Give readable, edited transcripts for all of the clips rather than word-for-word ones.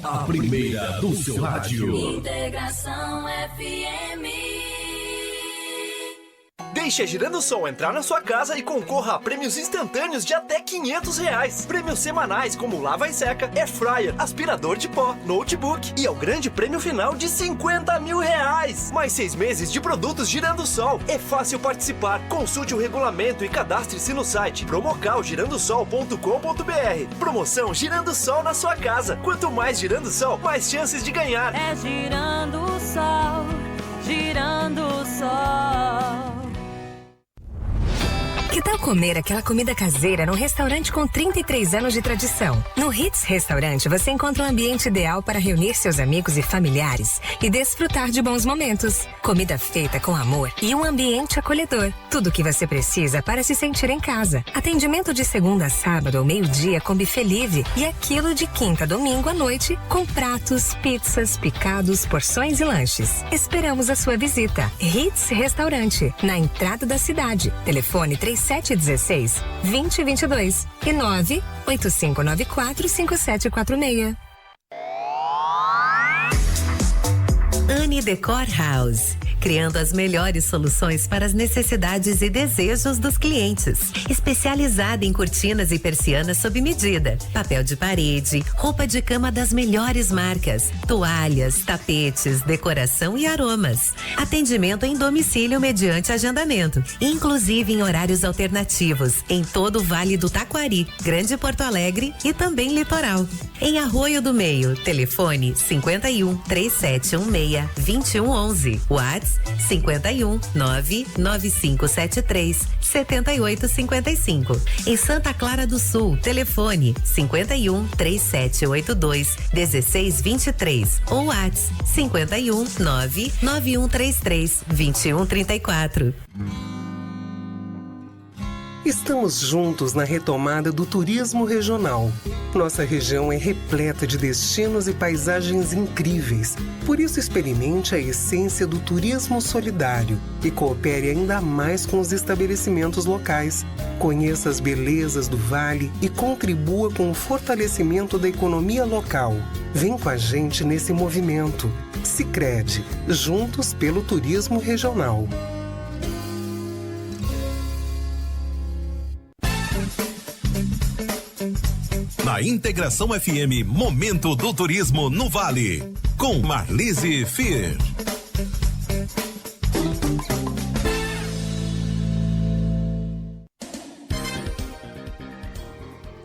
a primeira do seu rádio. Integração FM. Deixe a Girando-Sol entrar na sua casa e concorra a prêmios instantâneos de até R$500. Prêmios semanais como lava e seca, air fryer, aspirador de pó, notebook e ao grande prêmio final de R$50 mil. Mais 6 meses de produtos Girando-Sol. É fácil participar. Consulte o regulamento e cadastre-se no site promocalgirandosol.com.br. Promoção Girando-Sol na sua casa. Quanto mais Girando-Sol, mais chances de ganhar. É Girando-Sol, Girando-Sol. Que tal comer aquela comida caseira num restaurante com 33 anos de tradição? No Hits Restaurante você encontra um ambiente ideal para reunir seus amigos e familiares e desfrutar de bons momentos. Comida feita com amor e um ambiente acolhedor. Tudo o que você precisa para se sentir em casa. Atendimento de segunda a sábado ao meio-dia com buffet livre e aquilo de quinta a domingo à noite com pratos, pizzas, picados, porções e lanches. Esperamos a sua visita. Hits Restaurante, na entrada da cidade. Telefone 3716-2022 e 98594-5746. Anne Decor House, criando as melhores soluções para as necessidades e desejos dos clientes. Especializada em cortinas e persianas sob medida, papel de parede, roupa de cama das melhores marcas, toalhas, tapetes, decoração e aromas. Atendimento em domicílio mediante agendamento, inclusive em horários alternativos, em todo o Vale do Taquari, Grande Porto Alegre e também Litoral. Em Arroio do Meio, telefone 51 3716 2111, WhatsApp 51 99573 7855. Em Santa Clara do Sul, telefone 51 3782 1623 ou WhatsApp 51 99133 2134. Estamos juntos na retomada do turismo regional. Nossa região é repleta de destinos e paisagens incríveis. Por isso, experimente a essência do turismo solidário e coopere ainda mais com os estabelecimentos locais. Conheça as belezas do Vale e contribua com o fortalecimento da economia local. Vem com a gente nesse movimento. Sicredi, juntos pelo turismo regional. Na Integração FM, Momento do Turismo no Vale, com Marlise Fier.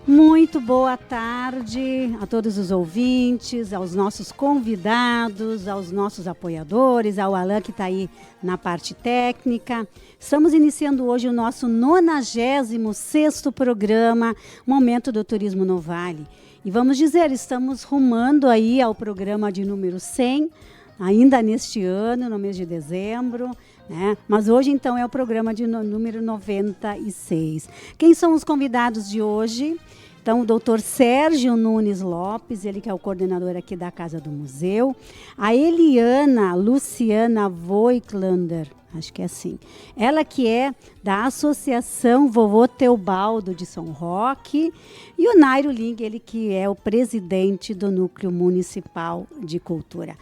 Muito boa tarde a todos os ouvintes, aos nossos convidados, aos nossos apoiadores, ao Alan que está aí na parte técnica. Estamos iniciando hoje o nosso 96º programa Momento do Turismo no Vale. E vamos dizer, estamos rumando aí ao programa de número 100, ainda neste ano, no mês de dezembro, né? Mas hoje, então, é o programa de número 96. Quem são os convidados de hoje? Então, o doutor Sérgio Nunes Lopes, ele que é o coordenador aqui da Casa do Museu. A Eliana Luciana Voigtlander, acho que é assim. Ela que é da Associação Vovô Teobaldo de São Roque. E o Nairo Ling, ele que é o presidente do Núcleo Municipal de Cultura.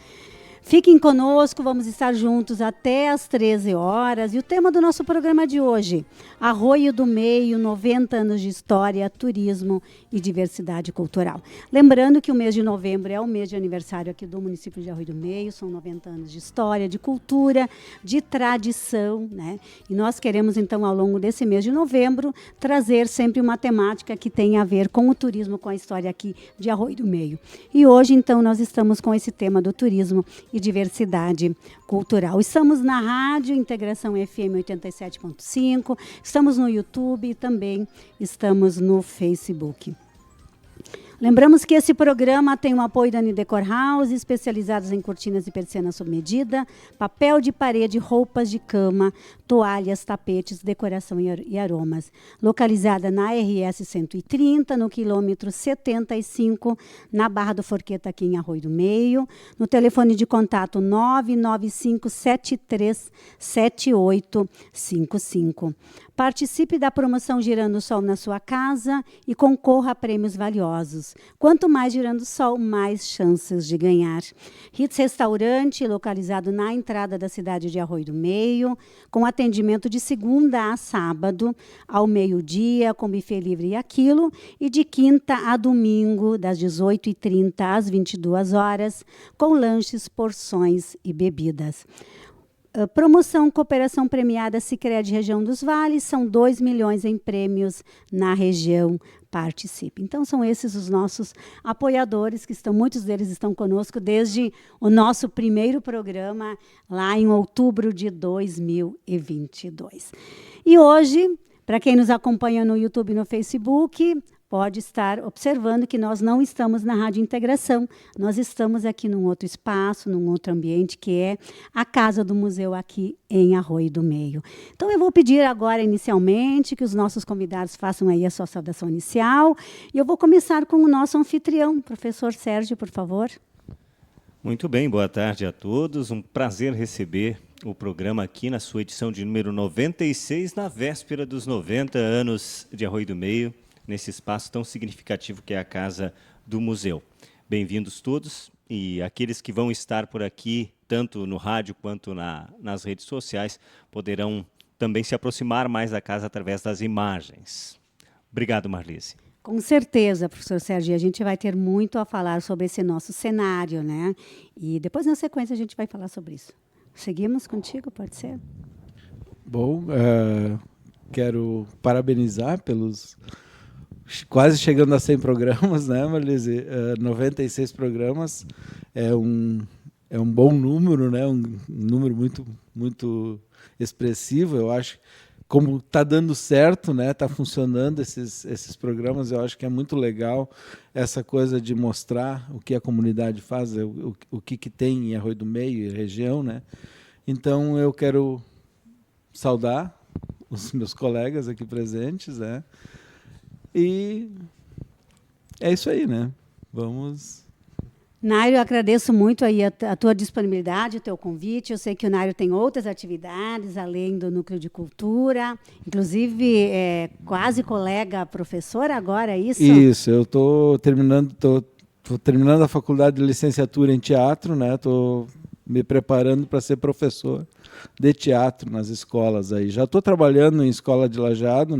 Fiquem conosco, vamos estar juntos até às 13 horas. E o tema do nosso programa de hoje, Arroio do Meio, 90 anos de história, turismo e diversidade cultural. Lembrando que o mês de novembro é o mês de aniversário aqui do município de Arroio do Meio, são 90 anos de história, de cultura, de tradição, né? E nós queremos, então, ao longo desse mês de novembro, trazer sempre uma temática que tenha a ver com o turismo, com a história aqui de Arroio do Meio. E hoje, então, nós estamos com esse tema do turismo e diversidade cultural. Estamos na rádio Integração FM 87.5, estamos no YouTube e também estamos no Facebook. Lembramos que esse programa tem o apoio da Anne Decor House, especializados em cortinas e persianas sob medida, papel de parede, roupas de cama, toalhas, tapetes, decoração e aromas. Localizada na RS 130, no quilômetro 75, na Barra do Forqueta, aqui em Arroio do Meio. No telefone de contato pontos. Quanto mais girando sol, mais chances de ganhar. Hits Restaurante, localizado na entrada da cidade de Arroio do Meio, com atendimento de segunda a sábado, ao meio-dia, com buffet livre e aquilo, e de quinta a domingo, das 18h30 às 22 horas, com lanches, porções e bebidas. Promoção Cooperação Premiada Sicredi Região dos Vales, são 2 milhões em prêmios na região. Participe. Então, são esses os nossos apoiadores, muitos deles estão conosco desde o nosso primeiro programa, lá em outubro de 2022. E hoje, para quem nos acompanha no YouTube e no Facebook, pode estar observando que nós não estamos na Rádio Integração, nós estamos aqui num outro espaço, num outro ambiente, que é a Casa do Museu aqui em Arroio do Meio. Então, eu vou pedir agora, inicialmente, que os nossos convidados façam aí a sua saudação inicial, e eu vou começar com o nosso anfitrião, professor Sérgio, por favor. Muito bem, boa tarde a todos, um prazer receber o programa aqui na sua edição de número 96, na véspera dos 90 anos de Arroio do Meio, nesse espaço tão significativo que é a Casa do Museu. Bem-vindos todos, e aqueles que vão estar por aqui, tanto no rádio quanto nas redes sociais, poderão também se aproximar mais da casa através das imagens. Obrigado, Marlise. Com certeza, professor Sérgio, a gente vai ter muito a falar sobre esse nosso cenário, né? E depois, na sequência, a gente vai falar sobre isso. Seguimos contigo, pode ser? Bom, quero parabenizar pelos quase chegando a 100 programas, né, Marlise? 96 programas é um bom número, né? Um número muito, muito expressivo. Eu acho, como está dando certo, né? Está funcionando esses programas. Eu acho que é muito legal essa coisa de mostrar o que a comunidade faz, o que tem em Arroio do Meio e região, né? Então eu quero saudar os meus colegas aqui presentes, né? E é isso aí, né? Vamos. Nário, eu agradeço muito aí a tua disponibilidade, o teu convite. Eu sei que o Nário tem outras atividades, além do Núcleo de Cultura. Inclusive, quase colega professor agora, é isso? Isso, eu estou terminando a faculdade de licenciatura em teatro, né? Estou me preparando para ser professor de teatro nas escolas aí. Já estou trabalhando em escola de Lajeado,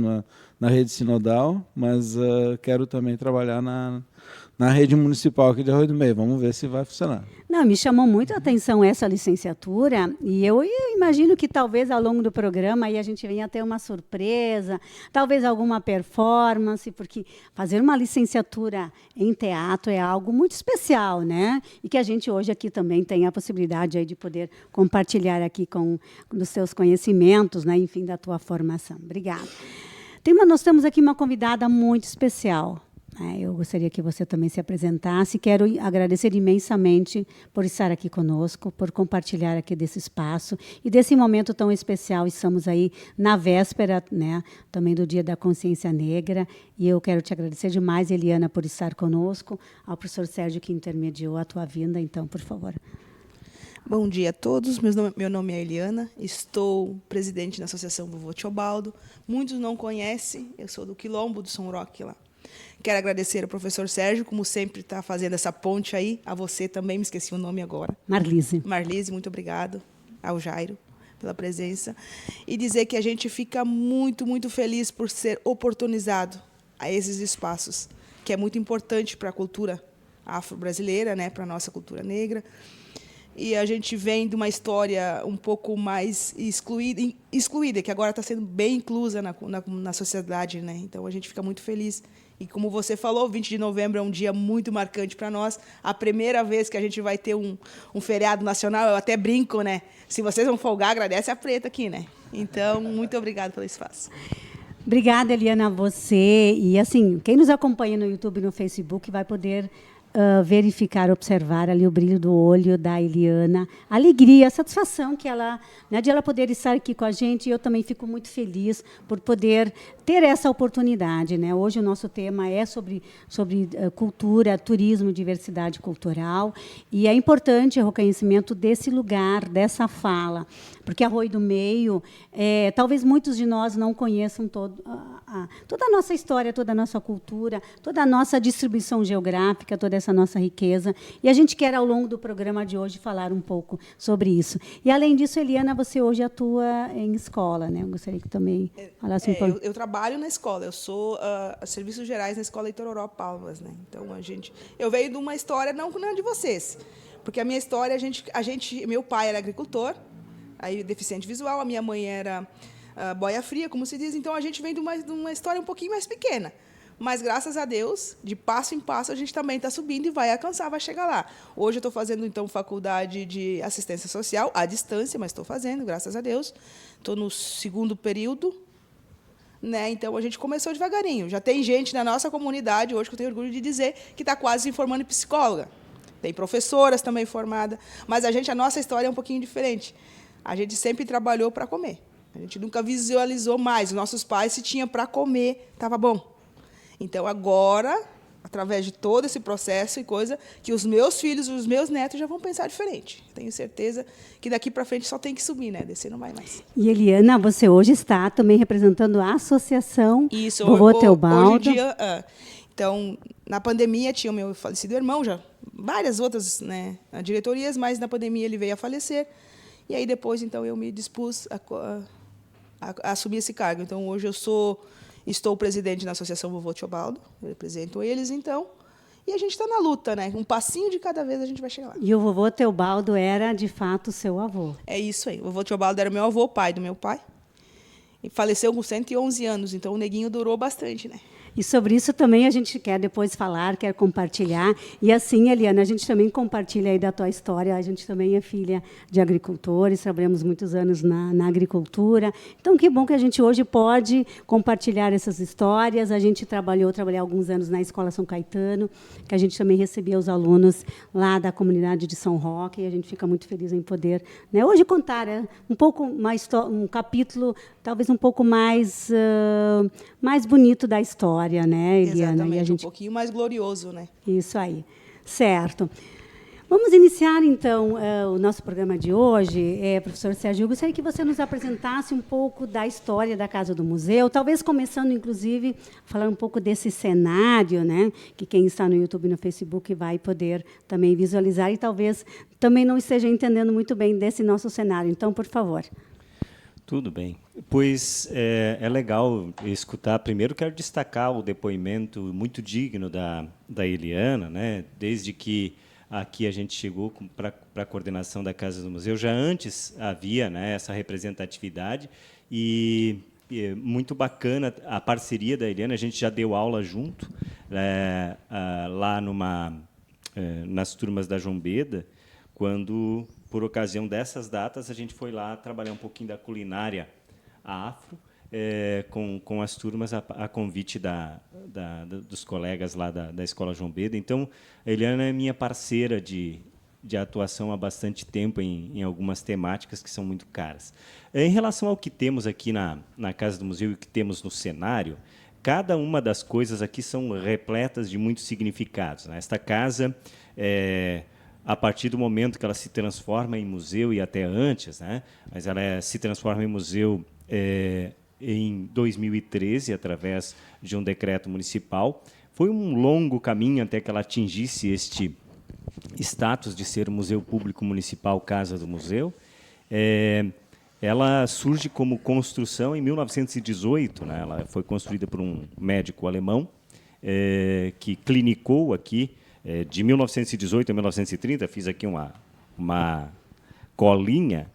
na rede sinodal, mas quero também trabalhar na rede municipal aqui de Arroio do Meio. Vamos ver se vai funcionar. Não, me chamou muito a atenção essa licenciatura, e eu imagino que talvez ao longo do programa aí a gente venha ter uma surpresa, talvez alguma performance, porque fazer uma licenciatura em teatro é algo muito especial, né? E que a gente hoje aqui também tem a possibilidade aí de poder compartilhar aqui com os seus conhecimentos, né? Enfim, da tua formação. Obrigada. Nós temos aqui uma convidada muito especial. Eu gostaria que você também se apresentasse. Quero agradecer imensamente por estar aqui conosco, por compartilhar aqui desse espaço e desse momento tão especial. Estamos aí na véspera, né, também do Dia da Consciência Negra. E eu quero te agradecer demais, Eliana, por estar conosco, ao professor Sérgio, que intermediou a tua vinda. Então, por favor. Bom dia a todos, meu nome é Eliana, estou presidente da Associação Vovô Teobaldo. Muitos não conhecem, eu sou do Quilombo, do São Roque lá. Quero agradecer ao professor Sérgio, como sempre está fazendo essa ponte aí, a você também, me esqueci o nome agora. Marlise. Marlise, muito obrigado, ao Jairo pela presença. E dizer que a gente fica muito, muito feliz por ser oportunizado a esses espaços, que é muito importante para a cultura afro-brasileira, né, para a nossa cultura negra. E a gente vem de uma história um pouco mais excluída, que agora está sendo bem inclusa na sociedade, né? Então, a gente fica muito feliz. E, como você falou, 20 de novembro é um dia muito marcante para nós. A primeira vez que a gente vai ter um feriado nacional, eu até brinco, né? Se vocês vão folgar, agradece a Preta aqui, né? Então, muito obrigada pelo espaço. Obrigada, Eliana, a você. E, assim, quem nos acompanha no YouTube e no Facebook vai poder verificar, observar ali o brilho do olho da Eliana, a alegria, a satisfação que ela, né, de ela poder estar aqui com a gente. E eu também fico muito feliz por poder ter essa oportunidade, né? Hoje o nosso tema é sobre cultura, turismo, diversidade cultural, e é importante o reconhecimento desse lugar, dessa fala, porque Arroio do Meio, talvez muitos de nós não conheçam toda a nossa história, toda a nossa cultura, toda a nossa distribuição geográfica, toda essa nossa riqueza, e a gente quer, ao longo do programa de hoje, falar um pouco sobre isso. E, além disso, Eliana, você hoje atua em escola, né? Eu gostaria que também falasse um pouco. Eu trabalho na escola, eu sou Serviços Gerais na Escola Itororó Palmas, né? Então, eu venho de uma história, não de vocês, porque a minha história, meu pai era agricultor, aí deficiente visual, a minha mãe era boia fria, como se diz, então a gente vem de uma história um pouquinho mais pequena. Mas, graças a Deus, de passo em passo, a gente também está subindo e vai alcançar, vai chegar lá. Hoje eu estou fazendo, então, faculdade de assistência social, à distância, mas estou fazendo, graças a Deus. Estou no 2º período, né? Então, a gente começou devagarinho. Já tem gente na nossa comunidade, hoje, que eu tenho orgulho de dizer, que está quase se formando em psicóloga. Tem professoras também formadas, mas a nossa história é um pouquinho diferente. A gente sempre trabalhou para comer. A gente nunca visualizou mais. Os nossos pais, se tinha para comer, estava bom. Então, agora, através de todo esse processo e coisa, que os meus filhos, os meus netos já vão pensar diferente. Tenho certeza que daqui para frente só tem que subir, né? Descer não vai mais. E, Eliana, você hoje está também representando a associação Vovô Teobaldo. Hoje em dia, então, na pandemia, tinha o meu falecido irmão, já várias outras, né, diretorias, mas na pandemia ele veio a falecer. E aí, depois, então, eu me dispus a assumir esse cargo. Então, hoje estou presidente na Associação Vovô Teobaldo, eu represento eles, então, e a gente está na luta, né? Um passinho de cada vez a gente vai chegar lá. E o Vovô Teobaldo era, de fato, seu avô. É isso aí. O Vovô Teobaldo era meu avô, pai do meu pai, e faleceu com 111 anos, então o neguinho durou bastante, né? E sobre isso também a gente quer depois falar, quer compartilhar. E assim, Eliana, a gente também compartilha aí da tua história. A gente também é filha de agricultores, trabalhamos muitos anos na agricultura. Então, que bom que a gente hoje pode compartilhar essas histórias. A gente trabalhei alguns anos na Escola São Caetano, que a gente também recebia os alunos lá da comunidade de São Roque, e a gente fica muito feliz em poder, né, hoje contar um pouco mais, um capítulo talvez um pouco mais bonito da história, né, Eliana? Exatamente, e a gente... um pouquinho mais glorioso, né? Isso aí, certo. Vamos iniciar, então, o nosso programa de hoje. Professor Sérgio, eu gostaria que você nos apresentasse um pouco da história da Casa do Museu, talvez começando, inclusive, a falar um pouco desse cenário, né, que quem está no YouTube e no Facebook vai poder também visualizar e talvez também não esteja entendendo muito bem desse nosso cenário. Então, por favor. Tudo bem. Pois é legal escutar. Primeiro, quero destacar o depoimento muito digno da Eliana, né? Desde que aqui a gente chegou para a coordenação da Casa do Museu, já antes havia, né, essa representatividade e muito bacana a parceria da Eliana. A gente já deu aula junto lá nas turmas da João Beda, quando, por ocasião dessas datas, a gente foi lá trabalhar um pouquinho da culinária afro, com as turmas a convite dos colegas lá da Escola João Beda. Então, a Eliana é minha parceira de atuação há bastante tempo em algumas temáticas que são muito caras. Em relação ao que temos aqui na Casa do Museu e o que temos no cenário, cada uma das coisas aqui são repletas de muitos significados, né? Esta casa, a partir do momento que ela se transforma em museu, e até antes, né? Mas ela se transforma em museu em 2013, através de um decreto municipal. Foi um longo caminho até que ela atingisse este status de ser Museu Público Municipal Casa do Museu. Ela surge como construção em 1918, né? Ela foi construída por um médico alemão que clinicou aqui de 1918 a 1930. Fiz aqui uma colinha.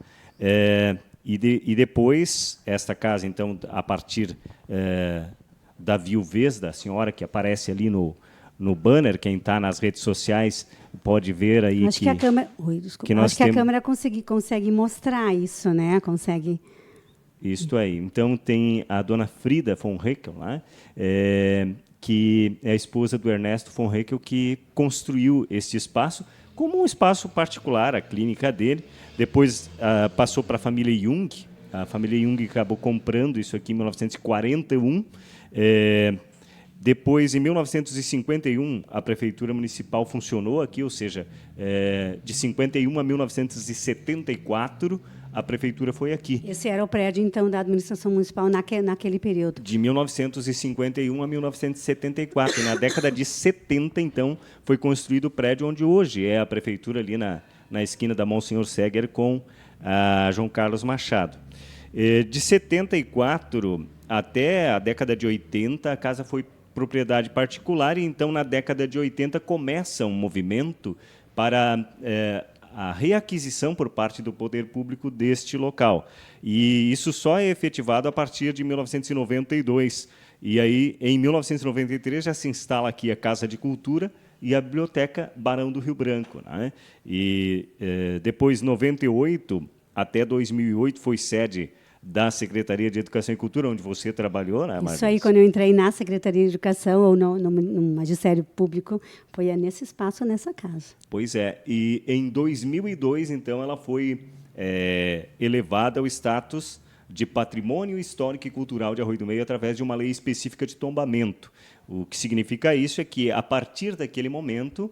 E depois, esta casa, então, a partir da viuvez da senhora, que aparece ali no banner, quem está nas redes sociais pode ver aí. Acho que a câmera, a câmera consegue mostrar isso, né? Consegue. Isto aí. Então, tem a dona Frida von Reckel, né? que é a esposa do Ernesto von Haeckel, que construiu este espaço como um espaço particular, a clínica dele. Depois passou para a família Jung. A família Jung acabou comprando isso aqui em 1941. Depois, em 1951, a Prefeitura Municipal funcionou aqui, ou seja, de 51 a 1974, a Prefeitura foi aqui. Esse era o prédio, então, da administração municipal naquele período? De 1951 a 1974. Na década de 70, então, foi construído o prédio onde hoje é a Prefeitura, ali na esquina da Monsenhor Seger com a João Carlos Machado. De 74 até a década de 80, a casa foi propriedade particular, e então, na década de 80, começa um movimento para a reaquisição por parte do poder público deste local. E isso só é efetivado a partir de 1992. E aí, em 1993, já se instala aqui a Casa de Cultura e a Biblioteca Barão do Rio Branco, né? E depois, 98 até 2008, foi sede da Secretaria de Educação e Cultura, onde você trabalhou, né, Marlis? Isso aí, quando eu entrei na Secretaria de Educação ou no Magistério Público, foi nesse espaço, nessa casa. Pois é. E em 2002, então, ela foi elevada ao status de Patrimônio Histórico e Cultural de Arroio do Meio através de uma lei específica de tombamento. O que significa isso é que, a partir daquele momento,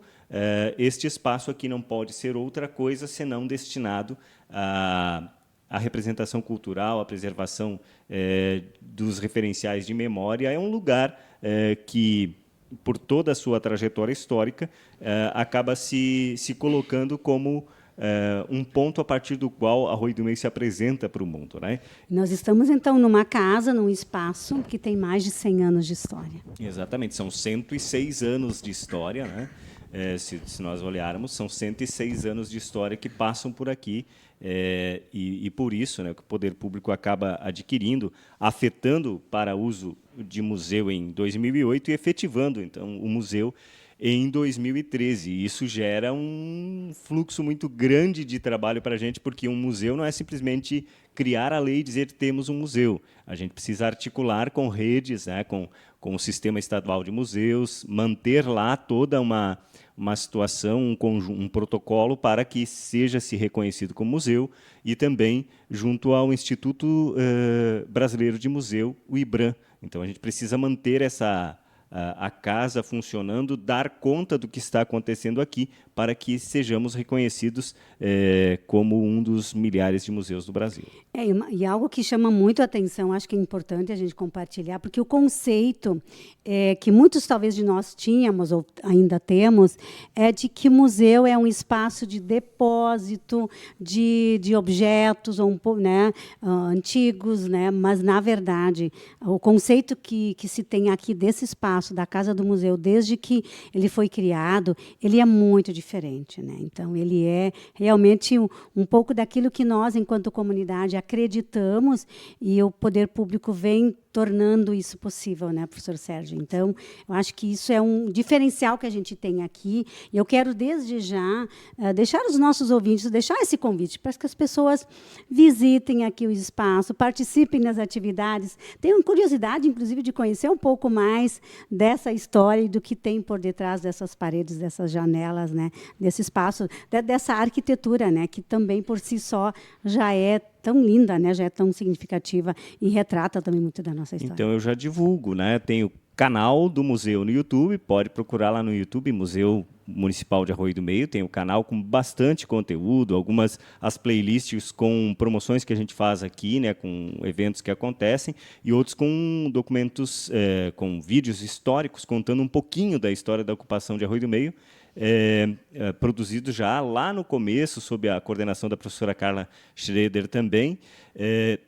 este espaço aqui não pode ser outra coisa senão destinado a representação cultural, a preservação dos referenciais de memória. É um lugar que, por toda a sua trajetória histórica, acaba se colocando como um ponto a partir do qual Arroio do Meio se apresenta para o mundo, né? Nós estamos, então, numa casa, num espaço que tem mais de 100 anos de história. Exatamente, são 106 anos de história, né? Se nós olharmos, são 106 anos de história que passam por aqui. E por isso, né, que o poder público acaba adquirindo, afetando para uso de museu em 2008 e efetivando, então, o museu em 2013. E isso gera um fluxo muito grande de trabalho para a gente, porque um museu não é simplesmente criar a lei e dizer que temos um museu. A gente precisa articular com redes, né, com o Sistema Estadual de Museus, manter lá toda uma situação, um protocolo para que seja-se reconhecido como museu, e também junto ao Instituto Brasileiro de Museu, o IBRAM. Então, a gente precisa manter a casa funcionando, dar conta do que está acontecendo aqui, para que sejamos reconhecidos como um dos milhares de museus do Brasil. E algo que chama muito a atenção, acho que é importante a gente compartilhar, porque o conceito que muitos talvez de nós tínhamos, ou ainda temos, é de que museu é um espaço de depósito de objetos né, antigos, né? Mas, na verdade, o conceito que se tem aqui desse espaço, da Casa do Museu, desde que ele foi criado, ele é muito diferente, né? Então, ele é realmente um pouco daquilo que nós, enquanto comunidade, acreditamos, e o poder público vem tornando isso possível, né, professor Sérgio? Então, eu acho que isso é um diferencial que a gente tem aqui, e eu quero, desde já, deixar os nossos ouvintes, deixar esse convite para que as pessoas visitem aqui o espaço, participem das atividades, tenham curiosidade, inclusive, de conhecer um pouco mais dessa história e do que tem por detrás dessas paredes, dessas janelas, né, desse espaço, dessa arquitetura, né, que também, por si só, já é tão linda, né, já é tão significativa e retrata também muito da nossa história. Então, eu já divulgo, né? Tem o canal do museu no YouTube, pode procurar lá no YouTube, Museu Municipal de Arroio do Meio, tem o canal com bastante conteúdo, as playlists com promoções que a gente faz aqui, né, com eventos que acontecem, e outros com documentos, com vídeos históricos, contando um pouquinho da história da ocupação de Arroio do Meio, produzido já lá no começo, sob a coordenação da professora Carla Schroeder também.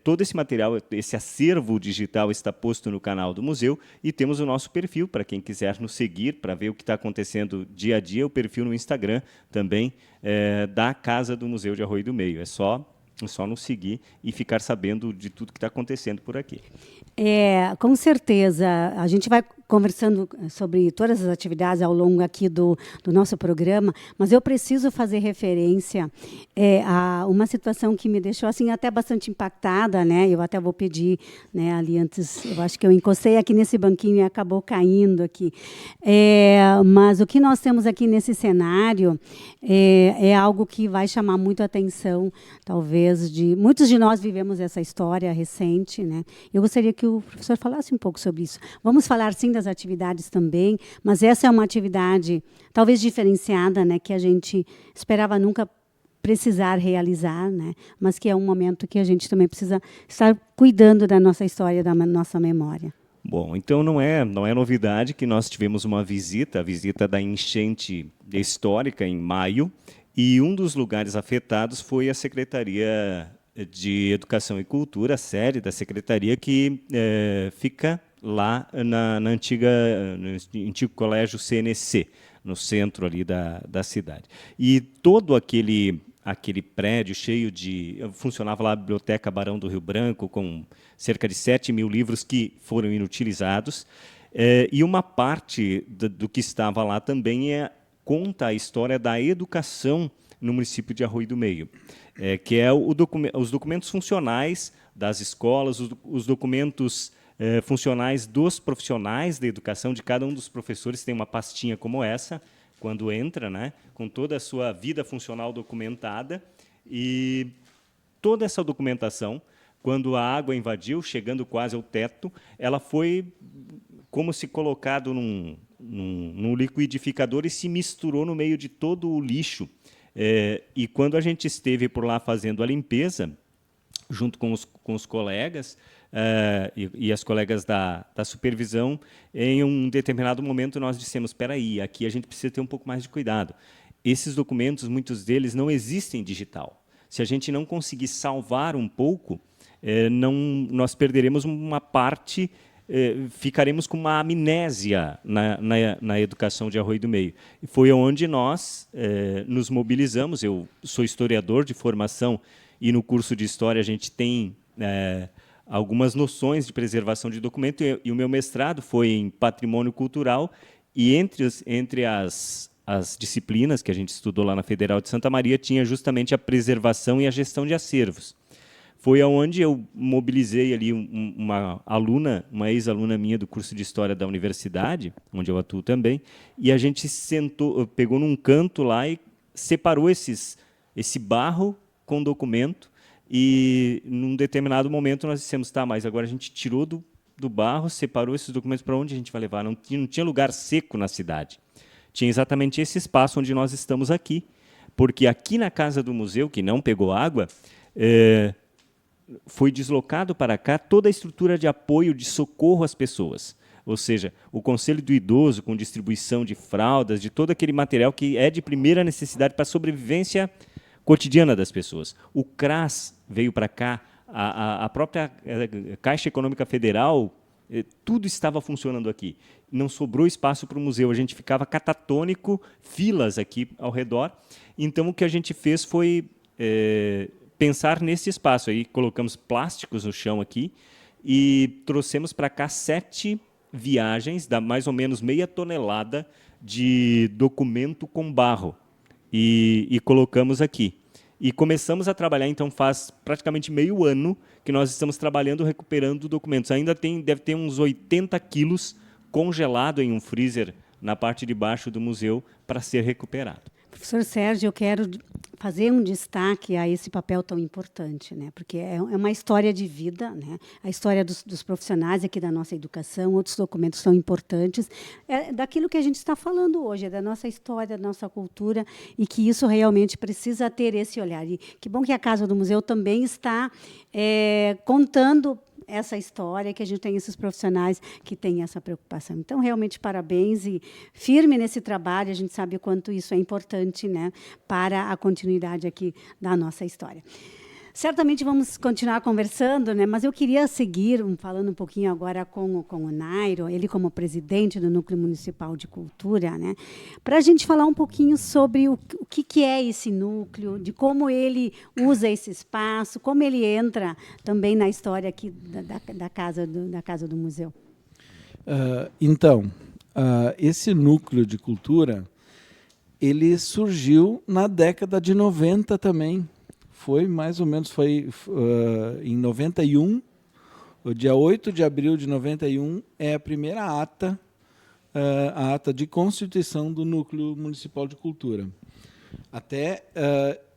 Todo esse material, esse acervo digital está posto no canal do museu, e temos o nosso perfil, para quem quiser nos seguir, para ver o que está acontecendo dia a dia, o perfil no Instagram também da Casa do Museu de Arroio do Meio. É só nos seguir e ficar sabendo de tudo que está acontecendo por aqui. Com certeza, a gente vai conversando sobre todas as atividades ao longo aqui do nosso programa, mas eu preciso fazer referência a uma situação que me deixou assim até bastante impactada, né? Eu até vou pedir, né, ali antes, eu acho que eu encostei aqui nesse banquinho e acabou caindo aqui. Mas o que nós temos aqui nesse cenário é algo que vai chamar muito a atenção, talvez, de muitos de nós vivemos essa história recente, né? Eu gostaria que o professor falasse um pouco sobre isso. Vamos falar, sim, das atividades também, mas essa é uma atividade talvez diferenciada, né, que a gente esperava nunca precisar realizar, né, mas que é um momento que a gente também precisa estar cuidando da nossa história, da nossa memória. Bom, então não é novidade que nós tivemos a visita da enchente histórica em maio, e um dos lugares afetados foi a Secretaria de Educação e Cultura, a sede da Secretaria, que fica lá no antigo colégio CNC, no centro ali da cidade. E todo aquele prédio cheio funcionava lá a Biblioteca Barão do Rio Branco, com cerca de 7.000 livros que foram inutilizados, e uma parte do que estava lá também conta a história da educação no município de Arroio do Meio, que é os documentos funcionais das escolas, os documentos funcionais dos profissionais da educação, de cada um dos professores. Tem uma pastinha como essa, quando entra, né, com toda a sua vida funcional documentada, e toda essa documentação, quando a água invadiu, chegando quase ao teto, ela foi como se colocado num liquidificador e se misturou no meio de todo o lixo. E quando a gente esteve por lá fazendo a limpeza, junto com os colegas e as colegas da supervisão, em um determinado momento nós dissemos: espera aí, aqui a gente precisa ter um pouco mais de cuidado. Esses documentos, muitos deles, não existem digital. Se a gente não conseguir salvar um pouco, nós perderemos uma parte, ficaremos com uma amnésia na educação de Arroio do Meio. E foi onde nós nos mobilizamos. Eu sou historiador de formação, e no curso de História a gente tem algumas noções de preservação de documento, e o meu mestrado foi em Patrimônio Cultural, e entre as disciplinas que a gente estudou lá na Federal de Santa Maria, tinha justamente a preservação e a gestão de acervos. Foi onde eu mobilizei ali uma ex-aluna minha do curso de História da universidade, onde eu atuo também, e a gente pegou num canto lá e separou esse barro com documento, e num determinado momento nós dissemos: tá, mas agora a gente tirou do barro, separou esses documentos, para onde a gente vai levar? Não tinha lugar seco na cidade. Tinha exatamente esse espaço onde nós estamos aqui, porque aqui na casa do museu, que não pegou água, foi deslocado para cá toda a estrutura de apoio, de socorro às pessoas. Ou seja, o Conselho do Idoso, com distribuição de fraldas, de todo aquele material que é de primeira necessidade para a sobrevivência cotidiana das pessoas. O CRAS veio para cá, a própria Caixa Econômica Federal, tudo estava funcionando aqui. Não sobrou espaço para o museu, a gente ficava catatônico, filas aqui ao redor. Então, o que a gente fez foi pensar nesse espaço. Aí colocamos plásticos no chão aqui e trouxemos para cá 7 viagens, da mais ou menos meia tonelada de documento com barro, e colocamos aqui. E começamos a trabalhar, então faz praticamente meio ano que nós estamos trabalhando, recuperando documentos. Ainda deve ter uns 80 quilos congelado em um freezer na parte de baixo do museu para ser recuperado. Professor Sérgio, eu quero fazer um destaque a esse papel tão importante, né? Porque é uma história de vida, né? A história dos profissionais aqui da nossa educação, outros documentos são importantes. É daquilo que a gente está falando hoje, é da nossa história, da nossa cultura, e que isso realmente precisa ter esse olhar. E que bom que a Casa do Museu também está contando essa história, que a gente tem esses profissionais que têm essa preocupação. Então, realmente, parabéns, e firme nesse trabalho. A gente sabe o quanto isso é importante, né, para a continuidade aqui da nossa história. Certamente vamos continuar conversando, né? Mas eu queria seguir falando um pouquinho agora com o Nairo, ele como presidente do Núcleo Municipal de Cultura, né? Para a gente falar um pouquinho sobre o que é esse núcleo, de como ele usa esse espaço, como ele entra também na história aqui da casa do museu. Então, esse núcleo de cultura, ele surgiu na década de 90 também. Foi mais ou menos, em 91, o dia 8 de abril de 91, é a primeira ata, a ata de constituição do Núcleo Municipal de Cultura. Até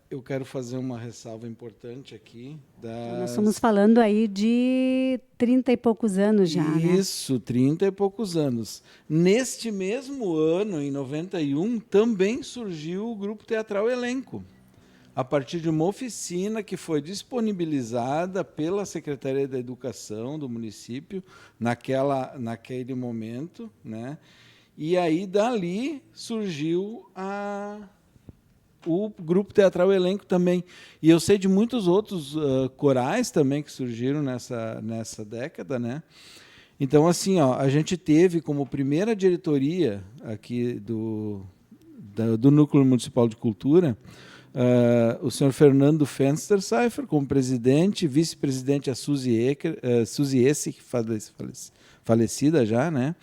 eu quero fazer uma ressalva importante aqui. Nós estamos falando aí de 30 e poucos anos já, Isso, 30 e poucos anos. Neste mesmo ano, em 91, também surgiu o Grupo Teatral Elenco, a partir de uma oficina que foi disponibilizada pela Secretaria da Educação do município naquele momento, né? E aí, dali, surgiu o Grupo Teatral Elenco também. E eu sei de muitos outros corais também que surgiram nessa década, né? Então, assim, a gente teve como primeira diretoria aqui do Núcleo Municipal de Cultura o senhor Fernando Fensterseifer como presidente, vice-presidente a Suzy Esse, falecida já, né?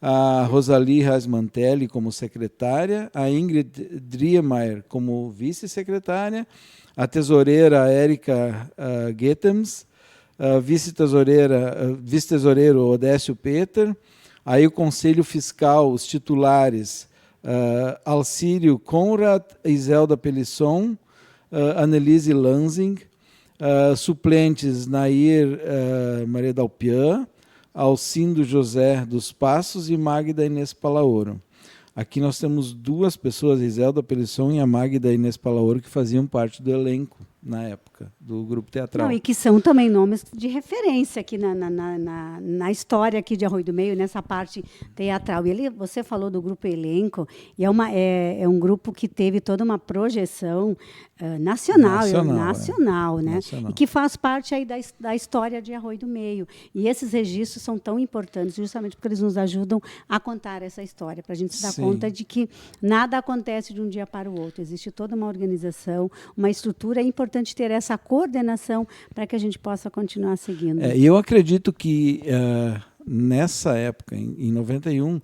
A Rosalie Rasmantelli como secretária, a Ingrid Driemeyer como vice-secretária, a tesoureira Érica Goethems, a vice-tesoureiro Odécio Peter, aí o conselho fiscal, os titulares, Alcírio Conrad, Iselda Pelisson, Annelise Lansing, suplentes Nair Maria Dalpian, Alcindo José dos Passos e Magda Inês Palaoro. Aqui nós temos duas pessoas, a Iselda Pelisson e a Magda Inês Palaoro, que faziam parte do elenco na época do grupo teatral. Não, e que são também nomes de referência aqui na história aqui de Arroio do Meio, nessa parte teatral. E você falou do grupo Elenco, e é um grupo que teve toda uma projeção nacional, né? Nacional. E que faz parte aí da história de Arroio do Meio. E esses registros são tão importantes, justamente porque eles nos ajudam a contar essa história, para a gente se dar conta de que nada acontece de um dia para o outro. Existe toda uma organização, uma estrutura. É importante ter essa coordenação para que a gente possa continuar seguindo. E eu acredito que, nessa época, em 91,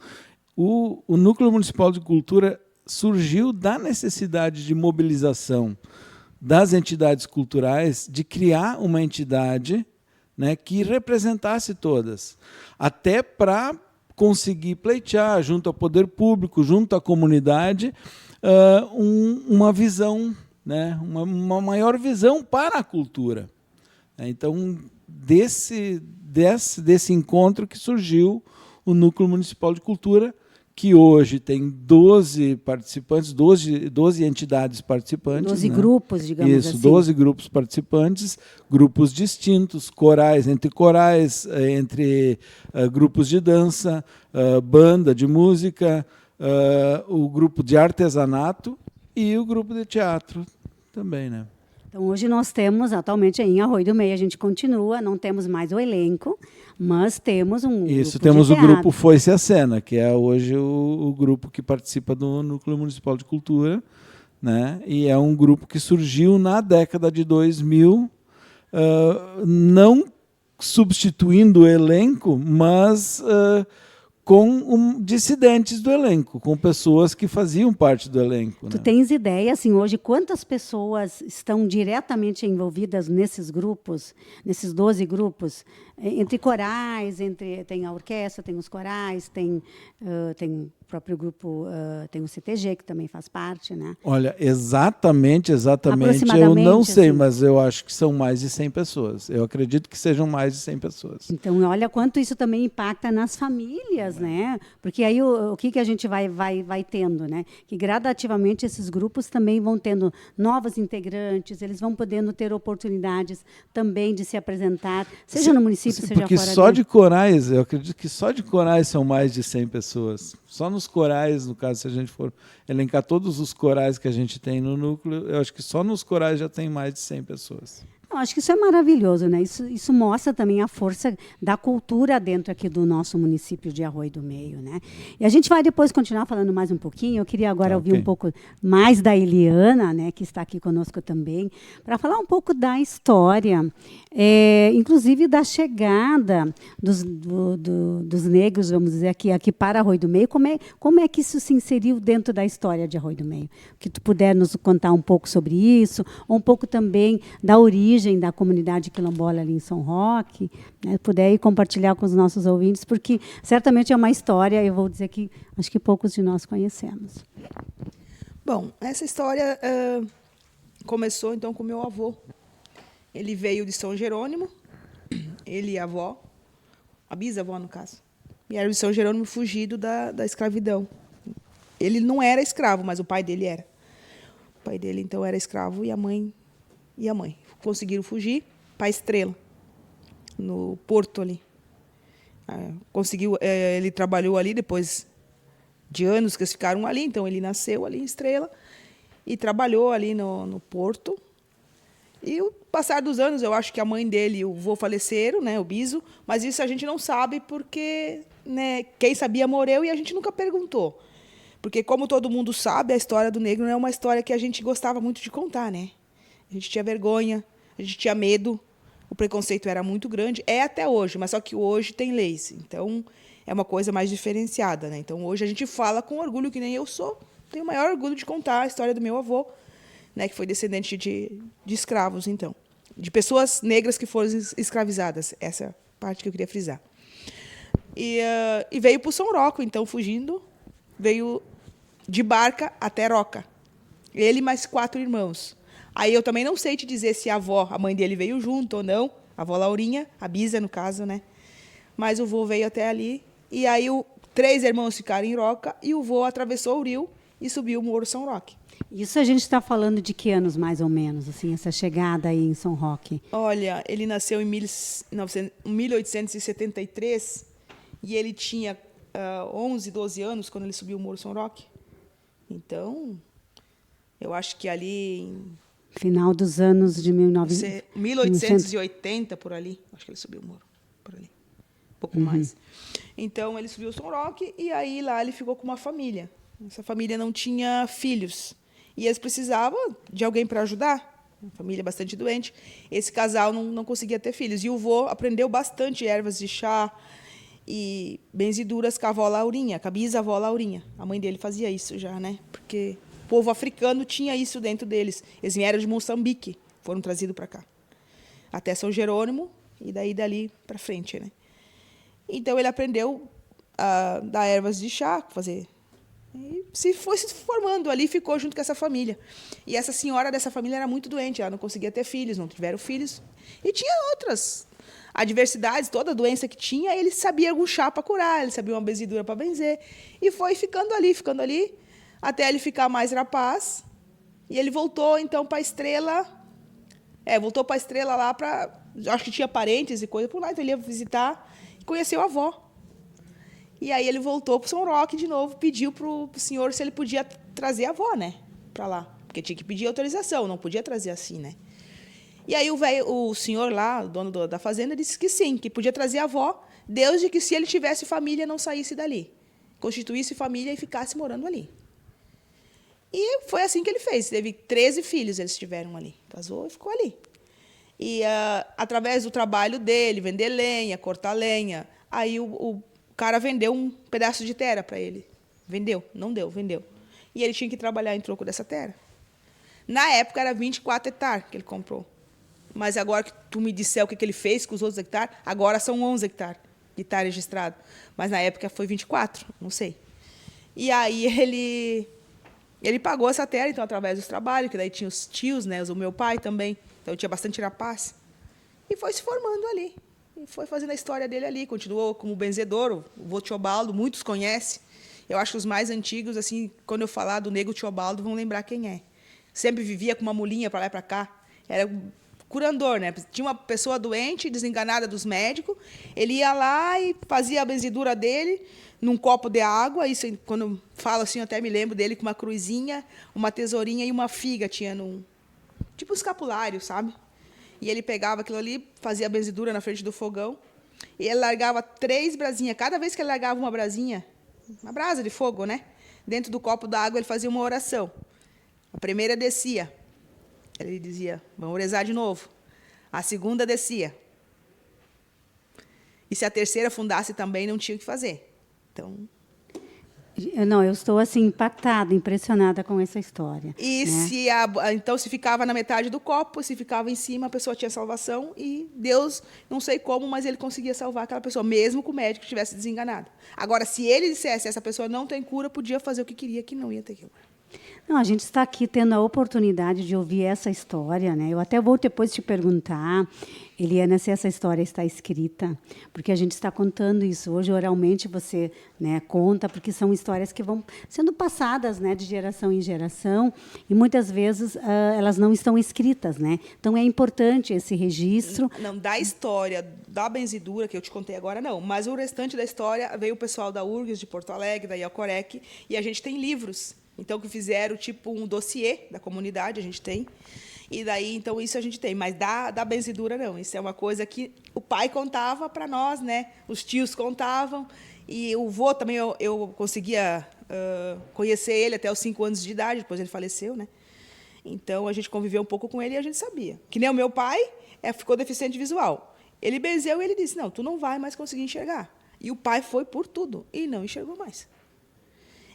o Núcleo Municipal de Cultura surgiu da necessidade de mobilização das entidades culturais, de criar uma entidade, né, que representasse todas, até para conseguir pleitear, junto ao poder público, junto à comunidade, uma visão, né, uma maior visão para a cultura. Então, desse encontro que surgiu o Núcleo Municipal de Cultura, que hoje tem 12 participantes, 12 entidades participantes. 12 grupos, digamos assim. Isso, 12 grupos participantes, grupos distintos, corais, entre grupos de dança, banda de música, o grupo de artesanato e o grupo de teatro também, né? Então, hoje nós temos, atualmente, em Arroio do Meio, a gente continua, não temos mais o elenco, mas temos um Isso, grupo temos de o teatro. grupo Foi-se a Cena, que é hoje o grupo que participa do Núcleo Municipal de Cultura, né? E é um grupo que surgiu na década de 2000, não substituindo o elenco, mas com dissidentes do elenco, com pessoas que faziam parte do elenco. Tu tens ideia, assim, hoje, quantas pessoas estão diretamente envolvidas nesses grupos, nesses 12 grupos? Entre corais, tem a orquestra, tem os corais, tem o próprio grupo, tem o CTG, que também faz parte, né? Olha, exatamente, eu não sei, assim, mas eu acho que são mais de 100 pessoas. Eu acredito que sejam mais de 100 pessoas. Então, olha quanto isso também impacta nas famílias, né? Porque aí o que a gente vai tendo, né? Que gradativamente esses grupos também vão tendo novos integrantes, eles vão podendo ter oportunidades também de se apresentar, seja no município, seja fora dele. Porque só de corais, eu acredito que só de corais são mais de 100 pessoas. Só nos corais, no caso, se a gente for elencar todos os corais que a gente tem no núcleo, eu acho que só nos corais já tem mais de 100 pessoas. acho que isso é maravilhoso, né? Isso mostra também a força da cultura dentro aqui do nosso município de Arroio do Meio, né? E a gente vai depois continuar falando mais um pouquinho. Eu queria agora ouvir um pouco mais da Eliana, né, que está aqui conosco também, para falar um pouco da história, inclusive da chegada dos negros, vamos dizer, aqui para Arroio do Meio. Como é que isso se inseriu dentro da história de Arroio do Meio? Que tu puder nos contar um pouco sobre isso, ou um pouco também da origem da comunidade quilombola ali em São Roque, né? Puder aí compartilhar com os nossos ouvintes, porque certamente é uma história, eu vou dizer que acho que poucos de nós conhecemos. Bom, essa história começou então com meu avô. Ele veio de São Jerônimo, ele e a avó, a bisavó no caso, vieram de São Jerônimo fugido da escravidão. Ele não era escravo, mas o pai dele era. O pai dele então era escravo e a mãe conseguiram fugir para Estrela, no porto ali. Ele trabalhou ali depois de anos que eles ficaram ali, então ele nasceu ali em Estrela e trabalhou ali no porto. E o passar dos anos, eu acho que a mãe dele e o vô faleceram, né, o biso, mas isso a gente não sabe porque, né, quem sabia morreu e a gente nunca perguntou. Porque, como todo mundo sabe, a história do negro não é uma história que a gente gostava muito de contar, né? A gente tinha vergonha, a gente tinha medo, o preconceito era muito grande, é até hoje, mas só que hoje tem leis, então é uma coisa mais diferenciada, né? Então, hoje a gente fala com orgulho, que nem eu sou, tenho o maior orgulho de contar a história do meu avô, né, que foi descendente de escravos, então, de pessoas negras que foram escravizadas, essa é a parte que eu queria frisar. E veio para o São Roque, então, fugindo, veio de barca até Roca, ele mais 4 irmãos. Aí eu também não sei te dizer se a mãe dele veio junto ou não, a avó Laurinha, a bisa no caso, né? Mas o vô veio até ali, e aí 3 irmãos ficaram em Roca, e o vô atravessou o rio e subiu o Morro São Roque. Isso a gente está falando de que anos, mais ou menos, assim, essa chegada aí em São Roque? Olha, ele nasceu em 1873, e ele tinha 11, 12 anos quando ele subiu o Morro São Roque. Então, eu acho que ali em final dos anos de 1880, por ali. Acho que ele subiu o morro, por ali. Um pouco mais. Então, ele subiu o São Roque e aí lá ele ficou com uma família. Essa família não tinha filhos. E eles precisavam de alguém para ajudar. Uma família bastante doente. Esse casal não conseguia ter filhos. E o vô aprendeu bastante ervas de chá e benziduras com a avó Laurinha, com a bisavó Laurinha. A mãe dele fazia isso já, né? Porque o povo africano tinha isso dentro deles. Eles vieram de Moçambique, foram trazidos para cá. Até São Jerônimo e dali para frente, né? Então, ele aprendeu a dar ervas de chá, fazer. E foi se formando ali, ficou junto com essa família. E essa senhora dessa família era muito doente, ela não conseguia ter filhos, não tiveram filhos. E tinha outras adversidades, toda doença que tinha, ele sabia algum chá para curar, ele sabia uma benzidura para benzer. E foi ficando ali, até ele ficar mais rapaz. E ele voltou, então, para a Estrela. Voltou para a Estrela lá para... Acho que tinha parentes e coisa por lá, então ele ia visitar e conheceu a avó. E aí ele voltou para o São Roque de novo, pediu para o senhor se ele podia trazer a avó, né, para lá. Porque tinha que pedir autorização, não podia trazer assim, né. E aí o senhor lá, o dono da fazenda, disse que sim, que podia trazer a avó, desde que se ele tivesse família, não saísse dali. Constituísse família e ficasse morando ali. E foi assim que ele fez. Teve 13 filhos, eles tiveram ali. Casou e ficou ali. E através do trabalho dele, vender lenha, cortar lenha, aí o cara vendeu um pedaço de terra para ele. Vendeu, não deu, vendeu. E ele tinha que trabalhar em troco dessa terra. Na época era 24 hectares que ele comprou. Mas agora que tu me disser o que ele fez com os outros hectares, agora são 11 hectares que está registrado. Mas na época foi 24, não sei. E aí ele pagou essa terra, então, através dos trabalhos, que daí tinha os tios, né, o meu pai também, então tinha bastante rapaz. E foi se formando ali. E foi fazendo a história dele ali. Continuou como benzedor, o vô Tiobaldo, muitos conhecem. Eu acho que os mais antigos, assim, quando eu falar do nego Tiobaldo, vão lembrar quem é. Sempre vivia com uma mulinha para lá e para cá. Era curandor, né? Tinha uma pessoa doente, desenganada dos médicos, ele ia lá e fazia a benzedura dele num copo de água. Isso, quando eu falo assim, eu até me lembro dele com uma cruzinha, uma tesourinha e uma figa tinha tipo um escapulário, sabe? E ele pegava aquilo ali, fazia a benzedura na frente do fogão, e ele largava 3 brasinhas. Cada vez que ele largava uma brasinha, uma brasa de fogo, né? Dentro do copo d'água, ele fazia uma oração. A primeira descia. Ele dizia, vamos rezar de novo. A segunda descia. E se a terceira afundasse também, não tinha o que fazer. Então... Não, eu estou assim impactada, impressionada com essa história. E né? Então, se ficava na metade do copo, se ficava em cima, a pessoa tinha salvação e Deus, não sei como, mas ele conseguia salvar aquela pessoa, mesmo que o médico estivesse desenganado. Agora, se ele dissesse essa pessoa não tem cura, podia fazer o que queria, que não ia ter cura. Não, a gente está aqui tendo a oportunidade de ouvir essa história, né? Eu até vou depois te perguntar, Eliana, se essa história está escrita, porque a gente está contando isso. Hoje, oralmente, você, né, conta, porque são histórias que vão sendo passadas, né, de geração em geração, e muitas vezes elas não estão escritas, né? Então, é importante esse registro. Não, da história da benzedura, que eu te contei agora, não. Mas o restante da história, veio o pessoal da URGS, de Porto Alegre, da Iacorec, e a gente tem livros. Então, que fizeram tipo um dossiê da comunidade, a gente tem. E daí, então, isso a gente tem. Mas da benzedura, não. Isso é uma coisa que o pai contava para nós, né? Os tios contavam. E o vô também, eu conseguia conhecer ele até os 5 anos de idade, depois ele faleceu, né? Então, a gente conviveu um pouco com ele e a gente sabia. Que nem o meu pai ficou deficiente visual. Ele benzeu e ele disse, não, tu não vai mais conseguir enxergar. E o pai foi por tudo e não enxergou mais.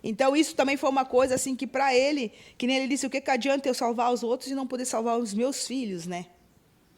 Então, isso também foi uma coisa assim que, para ele, que nem ele disse, o que adianta eu salvar os outros e não poder salvar os meus filhos, né?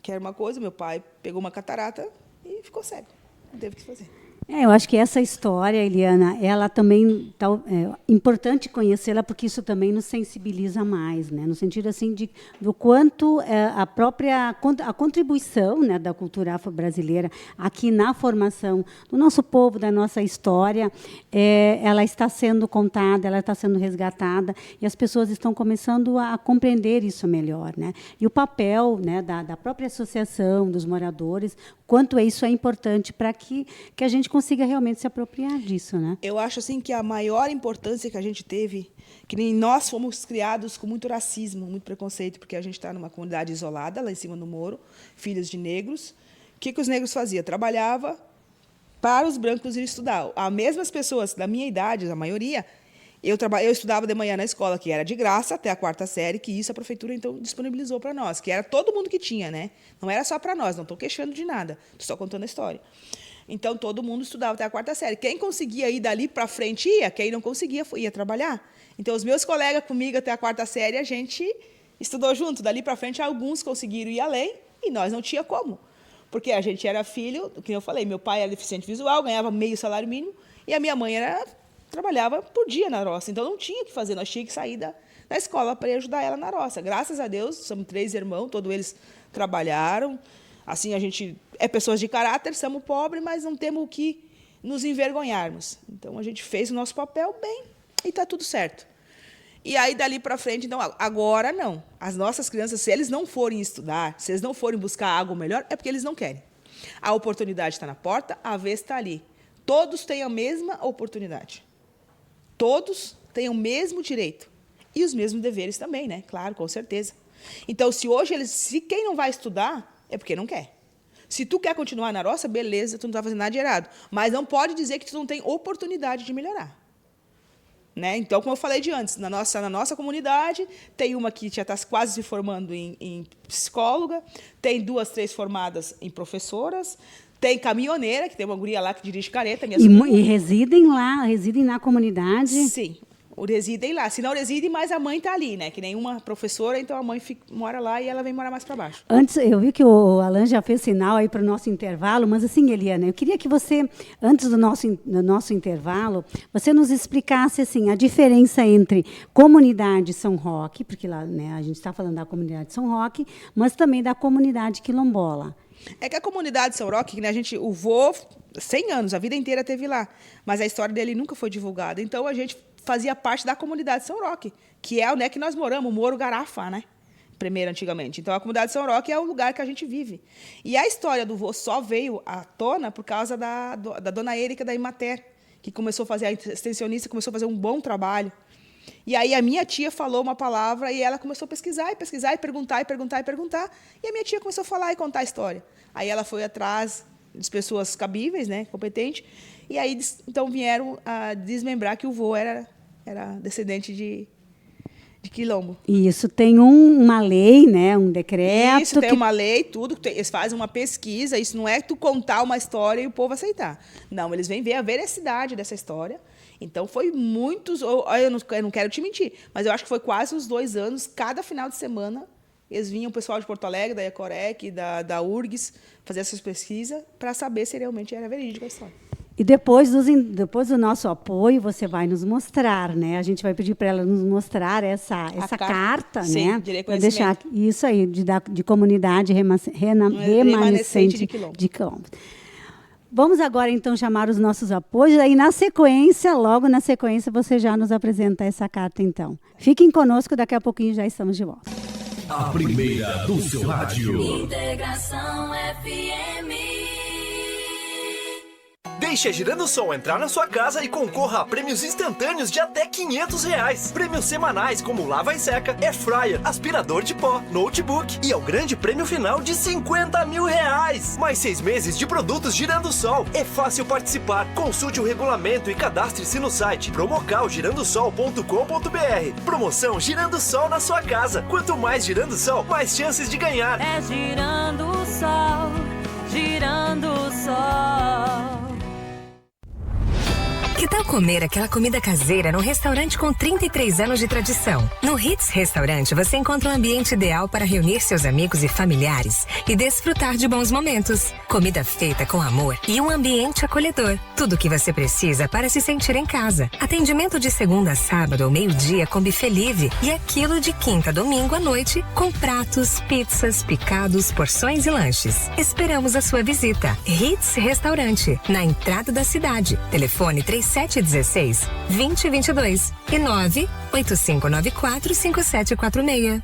Que era uma coisa, meu pai pegou uma catarata e ficou cego. Não teve o que fazer. Eu acho que essa história, Eliana, ela também é importante conhecê-la, porque isso também nos sensibiliza mais, né? No sentido assim do quanto a contribuição, né, da cultura afro-brasileira aqui na formação do nosso povo, da nossa história, ela está sendo contada, ela está sendo resgatada, e as pessoas estão começando a compreender isso melhor, né? E o papel, né, da própria associação, dos moradores, quanto isso é importante para que a gente consiga realmente se apropriar disso, né? Eu acho assim que a maior importância que a gente teve, que nem nós fomos criados com muito racismo, muito preconceito, porque a gente está numa comunidade isolada, lá em cima do Moro, filhos de negros. O que os negros faziam? Trabalhava para os brancos ir estudar. As mesmas pessoas da minha idade, a maioria, eu estudava de manhã na escola, que era de graça, até a 4ª série, que isso a prefeitura, então, disponibilizou para nós, que era todo mundo que tinha, né? Não era só para nós, não estou queixando de nada, estou só contando a história. Então, todo mundo estudava até a 4ª série. Quem conseguia ir dali para frente ia, quem não conseguia ia trabalhar. Então, os meus colegas comigo até a 4ª série, a gente estudou junto. Dali para frente, alguns conseguiram ir além e nós não tinha como. Porque a gente era filho, como eu falei, meu pai era deficiente visual, ganhava meio salário mínimo, e a minha mãe trabalhava por dia na roça. Então, não tinha o que fazer, nós tínhamos que sair da escola para ajudar ela na roça. Graças a Deus, somos 3 irmãos, todos eles trabalharam. Assim, a gente é pessoas de caráter, somos pobres, mas não temos o que nos envergonharmos. Então, a gente fez o nosso papel bem e está tudo certo. E aí, dali para frente, então, agora não. As nossas crianças, se eles não forem estudar, se eles não forem buscar algo melhor, é porque eles não querem. A oportunidade está na porta, a vez está ali. Todos têm a mesma oportunidade. Todos têm o mesmo direito. E os mesmos deveres também, né? Claro, com certeza. Então, se quem não vai estudar, é porque não quer. Se tu quer continuar na roça, beleza, tu não está fazendo nada de errado. Mas não pode dizer que tu não tem oportunidade de melhorar. Né? Então, como eu falei de antes, na nossa comunidade, tem uma que já está quase se formando em psicóloga, tem 2, 3 formadas em professoras, tem caminhoneira, que tem uma guria lá que dirige carreta. E residem lá, residem na comunidade? Sim. Residem lá. Se não reside, mas a mãe está ali, né? Que nenhuma professora, então a mãe mora lá e ela vem morar mais para baixo. Antes, eu vi que o Alan já fez sinal aí para o nosso intervalo, mas assim, Eliana, eu queria que você, antes do nosso intervalo, você nos explicasse assim, a diferença entre comunidade São Roque, porque lá, né, a gente está falando da comunidade São Roque, mas também da comunidade quilombola. É que a comunidade São Roque, né, o vô, 100 anos, a vida inteira teve lá, mas a história dele nunca foi divulgada. Então, a gente fazia parte da comunidade São Roque, que é onde que nós moramos, o Moro Garafá, né? Primeiro, antigamente. Então, a comunidade São Roque é o lugar que a gente vive. E a história do vô só veio à tona por causa da dona Érica da Imater, que começou a fazer, a extensionista, começou a fazer um bom trabalho. E aí a minha tia falou uma palavra e ela começou a pesquisar e pesquisar e perguntar e perguntar e perguntar. E a minha tia começou a falar e contar a história. Aí ela foi atrás de pessoas cabíveis, né, competentes. E aí, então, vieram a desmembrar que o vô era descendente de quilombo. Isso, tem uma lei, né, um decreto. Isso, tem uma lei, tudo. Eles fazem uma pesquisa. Isso não é tu contar uma história e o povo aceitar. Não, eles vêm ver a veracidade dessa história. Então, foi muitos... Eu não quero te mentir, mas eu acho que foi quase uns 2 anos, cada final de semana, eles vinham, o pessoal de Porto Alegre, da Ecorec, da URGS, fazer essas pesquisas para saber se realmente era verídica a história. E depois do nosso apoio, você vai nos mostrar, né? A gente vai pedir para ela nos mostrar essa carta, sim, né? De reconhecimento. Para deixar isso aí, de comunidade remanescente de quilombo. Vamos agora, então, chamar os nossos apoios. Aí, logo na sequência, você já nos apresenta essa carta, então. Fiquem conosco, daqui a pouquinho já estamos de volta. A primeira do seu rádio. Integração FM. Deixe a Girando Som entrar na sua casa e concorra a prêmios instantâneos de até R$500. Prêmios semanais como lava e seca, air fryer, aspirador de pó, notebook e ao grande prêmio final de R$50 mil. Mais 6 meses de produtos Girando Sol. É fácil participar. Consulte o regulamento e cadastre-se no site promocalgirandosol.com.br. Promoção Girando Sol na sua casa. Quanto mais Girando Sol, mais chances de ganhar. É girando o sol, girando o sol. Que tal comer aquela comida caseira num restaurante com 33 anos de tradição? No Hits Restaurante você encontra um ambiente ideal para reunir seus amigos e familiares e desfrutar de bons momentos. Comida feita com amor e um ambiente acolhedor. Tudo o que você precisa para se sentir em casa. Atendimento de segunda a sábado ao meio-dia com buffet livre e aquilo de quinta a domingo à noite com pratos, pizzas, picados, porções e lanches. Esperamos a sua visita. Hits Restaurante, na entrada da cidade. Telefone 3716-2022 e 98594-5746.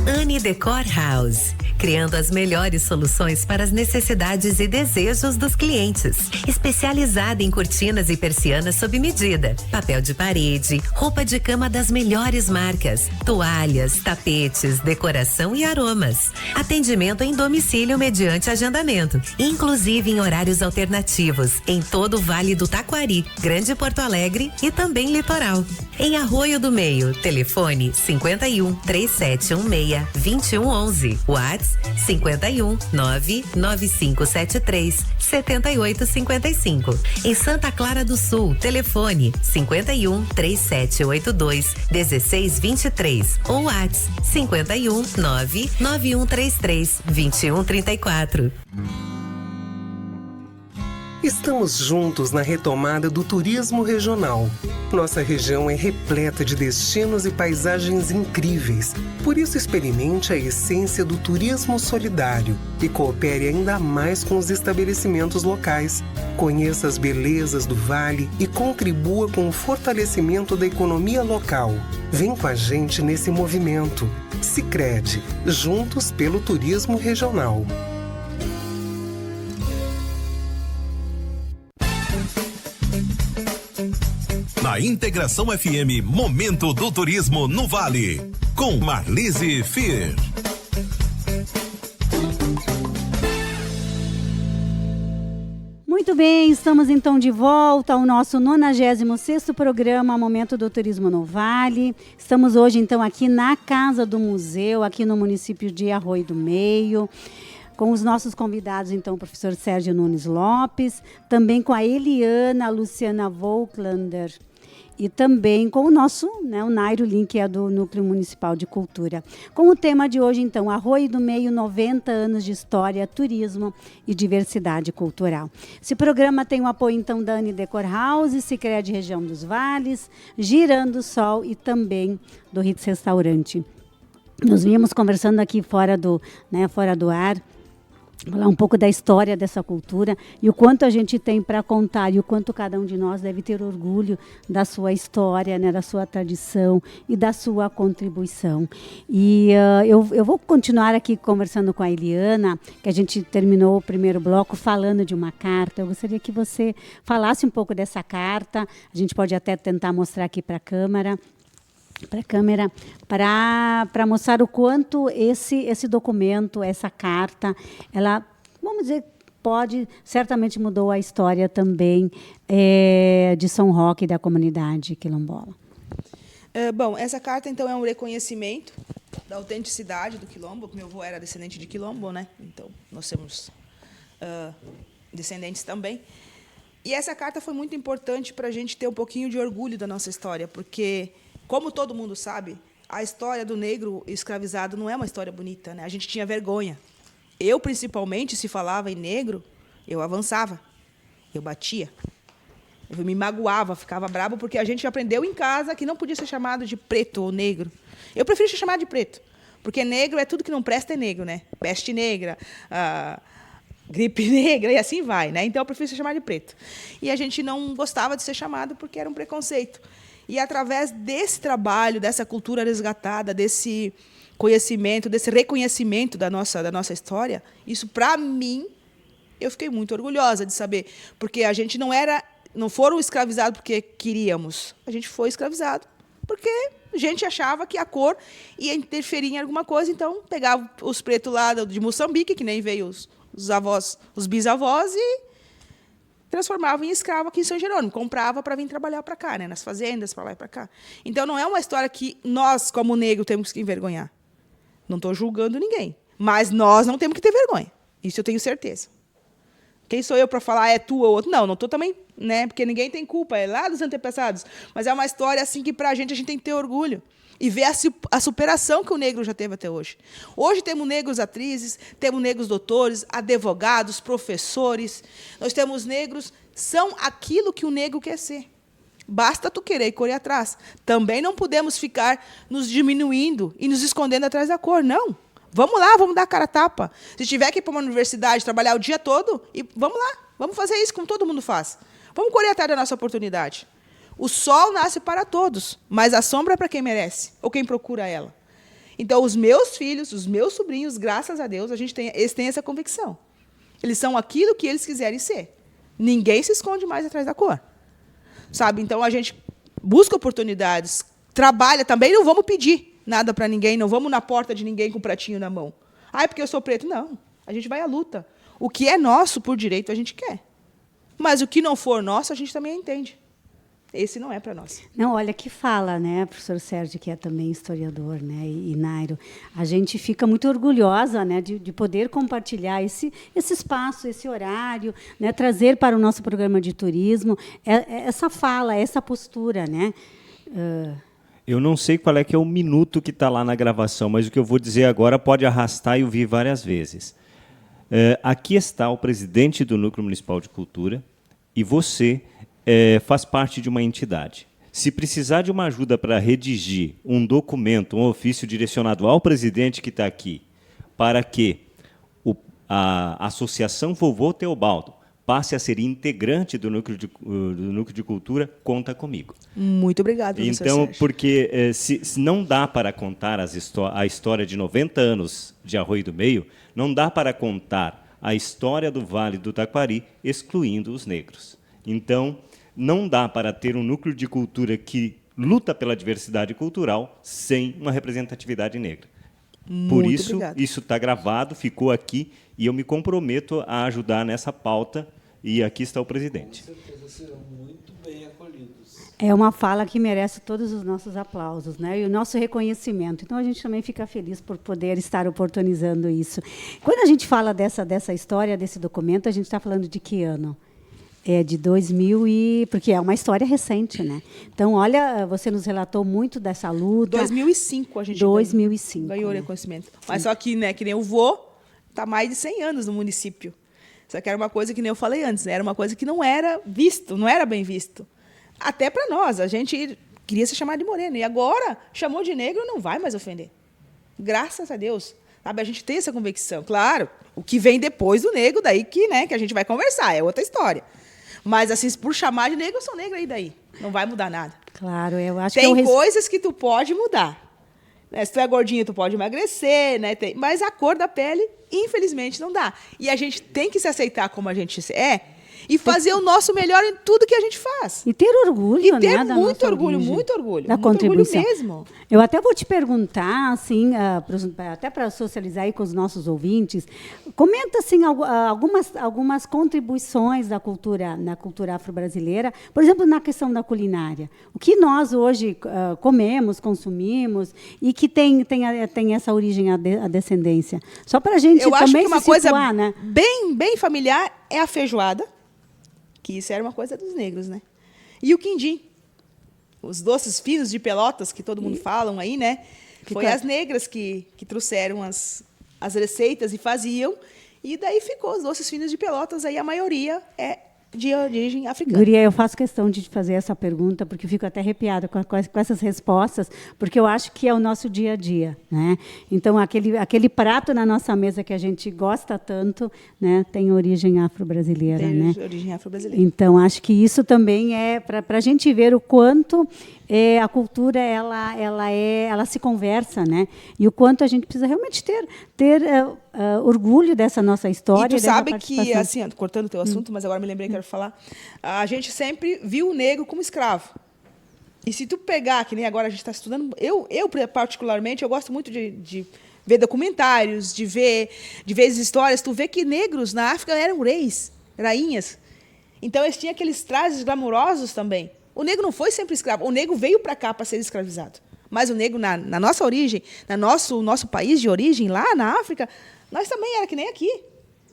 Anne Decor House, criando as melhores soluções para as necessidades e desejos dos clientes. Especializada em cortinas e persianas sob medida, papel de parede, roupa de cama das melhores marcas, toalhas, tapetes, decoração e aromas. Atendimento em domicílio mediante agendamento, inclusive em horários alternativos, em todo o Vale do Taquari, Grande Porto Alegre e também Litoral. Em Arroio do Meio, telefone 51 3716 2111, WhatsApp 51 99573 7855. Em Santa Clara do Sul, telefone 51 3782 1623 ou WhatsApp 51 99133 2134. Estamos juntos na retomada do turismo regional. Nossa região é repleta de destinos e paisagens incríveis. Por isso, experimente a essência do turismo solidário e coopere ainda mais com os estabelecimentos locais. Conheça as belezas do Vale e contribua com o fortalecimento da economia local. Vem com a gente nesse movimento. Sicredi, juntos pelo turismo regional. Na Integração FM, Momento do Turismo no Vale, com Marlise Fier. Muito bem, estamos então de volta ao nosso 96º programa Momento do Turismo no Vale. Estamos hoje então aqui na Casa do Museu, aqui no município de Arroio do Meio, com os nossos convidados, então, o professor Sérgio Nunes Lopes, também com a Eliana Luciana Volklander e também com o nosso, né, o Nairo Link, que é do Núcleo Municipal de Cultura. Com o tema de hoje, então, Arroio do Meio, 90 anos de história, turismo e diversidade cultural. Esse programa tem o apoio, então, da Anne Decor House, Sicredi Região dos Vales, Girando o Sol e também do Hits Restaurante. Nós vínhamos conversando aqui fora do ar, falar um pouco da história dessa cultura e o quanto a gente tem para contar e o quanto cada um de nós deve ter orgulho da sua história, né, da sua tradição e da sua contribuição. E eu vou continuar aqui conversando com a Eliana, que a gente terminou o primeiro bloco falando de uma carta. Eu gostaria que você falasse um pouco dessa carta. A gente pode até tentar mostrar aqui para a câmera, para mostrar o quanto esse documento, essa carta, ela, vamos dizer, certamente mudou a história também de São Roque e da comunidade quilombola. Bom, essa carta, então, é um reconhecimento da autenticidade do quilombo. Meu avô era descendente de quilombo, né? Então, nós somos descendentes também. E essa carta foi muito importante para a gente ter um pouquinho de orgulho da nossa história, porque, como todo mundo sabe, a história do negro escravizado não é uma história bonita, né? A gente tinha vergonha. Eu, principalmente, se falava em negro, eu avançava, eu batia, eu me magoava, ficava bravo, porque a gente aprendeu em casa que não podia ser chamado de preto ou negro. Eu prefiro ser chamado de preto, porque negro é tudo que não presta, é negro, né? Peste negra, gripe negra, e assim vai, né? Então, eu prefiro ser chamado de preto. E a gente não gostava de ser chamado porque era um preconceito. E, através desse trabalho, dessa cultura resgatada, desse conhecimento, desse reconhecimento da nossa história, isso, para mim, eu fiquei muito orgulhosa de saber. Porque a gente não foram escravizados porque queríamos. A gente foi escravizado porque a gente achava que a cor ia interferir em alguma coisa. Então, pegava os pretos lá de Moçambique, que nem veio os avós, os bisavós, e transformava em escravo aqui em São Jerônimo, comprava para vir trabalhar para cá, né, nas fazendas, para lá e para cá. Então, não é uma história que nós, como negro, temos que envergonhar. Não estou julgando ninguém, mas nós não temos que ter vergonha. Isso eu tenho certeza. Quem sou eu para falar é tu ou outro? Não estou também, né, porque ninguém tem culpa, é lá dos antepassados. Mas é uma história assim que, para a gente tem que ter orgulho e ver a superação que o negro já teve até hoje. Hoje temos negros atrizes, temos negros doutores, advogados, professores. Nós temos negros, são aquilo que o negro quer ser. Basta tu querer e correr atrás. Também não podemos ficar nos diminuindo e nos escondendo atrás da cor, não. Vamos lá, vamos dar a cara a tapa. Se tiver que ir para uma universidade, trabalhar o dia todo, e vamos lá, vamos fazer isso como todo mundo faz. Vamos correr atrás da nossa oportunidade. O sol nasce para todos, mas a sombra é para quem merece, ou quem procura ela. Então, os meus filhos, os meus sobrinhos, graças a Deus, eles têm essa convicção. Eles são aquilo que eles quiserem ser. Ninguém se esconde mais atrás da cor. Sabe? Então, a gente busca oportunidades, trabalha também, não vamos pedir nada para ninguém, não vamos na porta de ninguém com um pratinho na mão. É porque eu sou preto. Não, a gente vai à luta. O que é nosso, por direito, a gente quer. Mas o que não for nosso, a gente também entende. Esse não é para nós. Não, olha que fala, né, professor Sérgio, que é também historiador, né, e Nairo. A gente fica muito orgulhosa, né, de poder compartilhar esse espaço, esse horário, né, trazer para o nosso programa de turismo essa fala, essa postura, né. Eu não sei qual é que é o minuto que está lá na gravação, mas o que eu vou dizer agora pode arrastar e ouvir várias vezes. Aqui está o presidente do Núcleo Municipal de Cultura e você faz parte de uma entidade. Se precisar de uma ajuda para redigir um documento, um ofício direcionado ao presidente que está aqui, para que a Associação Vovô Teobaldo passe a ser integrante do Núcleo de Cultura, conta comigo. Muito obrigado, professor Então, Sérgio. porque se não dá para contar a história de 90 anos de Arroio do Meio, não dá para contar a história do Vale do Taquari excluindo os negros. Então, não dá para ter um núcleo de cultura que luta pela diversidade cultural sem uma representatividade negra. Por isso, obrigado. Isso está gravado, ficou aqui, e eu me comprometo a ajudar nessa pauta, e aqui está o presidente. Com certeza serão muito bem acolhidos. É uma fala que merece todos os nossos aplausos, né? E o nosso reconhecimento. Então, a gente também fica feliz por poder estar oportunizando isso. Quando a gente fala dessa história, desse documento, a gente está falando de que ano? É de 2000 porque é uma história recente, né? Então, olha, você nos relatou muito dessa luta. 2005 a gente 2005, ganhou né? reconhecimento. Mas só que, né, que nem o vô, está mais de 100 anos no município. Só que era uma coisa que nem eu falei antes, né? Era uma coisa que não era visto, não era bem visto. Até para nós, a gente queria ser chamado de moreno. E agora, chamou de negro, não vai mais ofender. Graças a Deus. Sabe? A gente tem essa convicção. Claro, o que vem depois do negro, daí que, né, que a gente vai conversar, é outra história. Mas, assim, por chamar de negro, eu sou negra aí daí. Não vai mudar nada. Claro, eu acho tem que... coisas que tu pode mudar. Né? Se tu é gordinho, tu pode emagrecer, né? Mas a cor da pele, infelizmente, não dá. E a gente tem que se aceitar como a gente é e fazer o nosso melhor em tudo que a gente faz. E ter orgulho, e ter né, muito orgulho. Da contribuição. Orgulho mesmo. Eu até vou te perguntar, assim, até para socializar aí com os nossos ouvintes, comenta, assim, algumas contribuições da na cultura afro-brasileira, por exemplo, na questão da culinária. O que nós hoje comemos, consumimos, e que tem essa origem, a descendência. Só para a gente também também que uma se coisa situar, né? bem familiar é a feijoada, que isso era uma coisa dos negros, né? E o quindim. Os doces finos de Pelotas, que todo mundo falam aí, né? Foi as negras que trouxeram as receitas e faziam. E daí ficou os doces finos de Pelotas. Aí a maioria é de origem africana. Guria, eu faço questão de fazer essa pergunta, porque eu fico até arrepiada com essas respostas, porque eu acho que é o nosso dia a dia, né? Então, aquele prato na nossa mesa que a gente gosta tanto, né, tem origem afro-brasileira, né? Tem origem afro-brasileira. Então, acho que isso também é para a gente ver o quanto a cultura ela se conversa, né? E o quanto a gente precisa realmente ter orgulho dessa nossa história. E tu sabe que, assim, cortando o teu assunto, mas agora me lembrei que quero falar, a gente sempre viu o negro como escravo. E se tu pegar, que nem agora a gente está estudando, eu particularmente, eu gosto muito de ver documentários, de ver as histórias, tu vê que negros na África eram reis, rainhas. Então eles tinham aqueles trajes glamurosos também. O negro não foi sempre escravo, o negro veio para cá para ser escravizado. Mas o negro, na nossa origem, no nosso país de origem, lá na África, nós também era que nem aqui.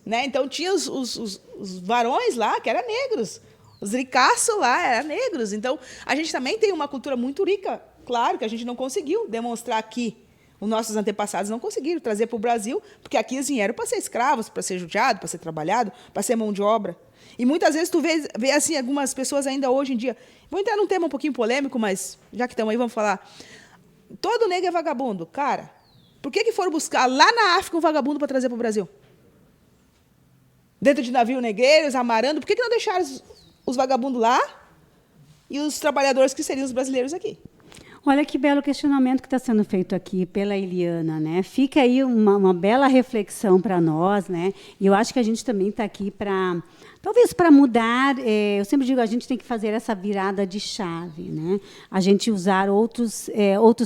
Né? Então, tinha os varões lá, que eram negros. Os ricaços lá eram negros. Então, a gente também tem uma cultura muito rica. Claro que a gente não conseguiu demonstrar aqui. Os nossos antepassados não conseguiram trazer para o Brasil, porque aqui eles vieram para ser escravos, para ser judiado, para ser trabalhado, para ser mão de obra. E muitas vezes tu vê assim, algumas pessoas ainda hoje em dia... Vou entrar num tema um pouquinho polêmico, mas já que estamos aí, vamos falar. Todo negro é vagabundo. Cara, por que foram buscar lá na África um vagabundo para trazer para o Brasil? Dentro de navio negreiros, amarando, por que não deixaram os vagabundos lá e os trabalhadores que seriam os brasileiros aqui? Olha que belo questionamento que está sendo feito aqui pela Eliana, né? Fica aí uma bela reflexão para nós, né? E eu acho que a gente também está aqui para... Talvez para mudar, eu sempre digo, a gente tem que fazer essa virada de chave, né? A gente usar outros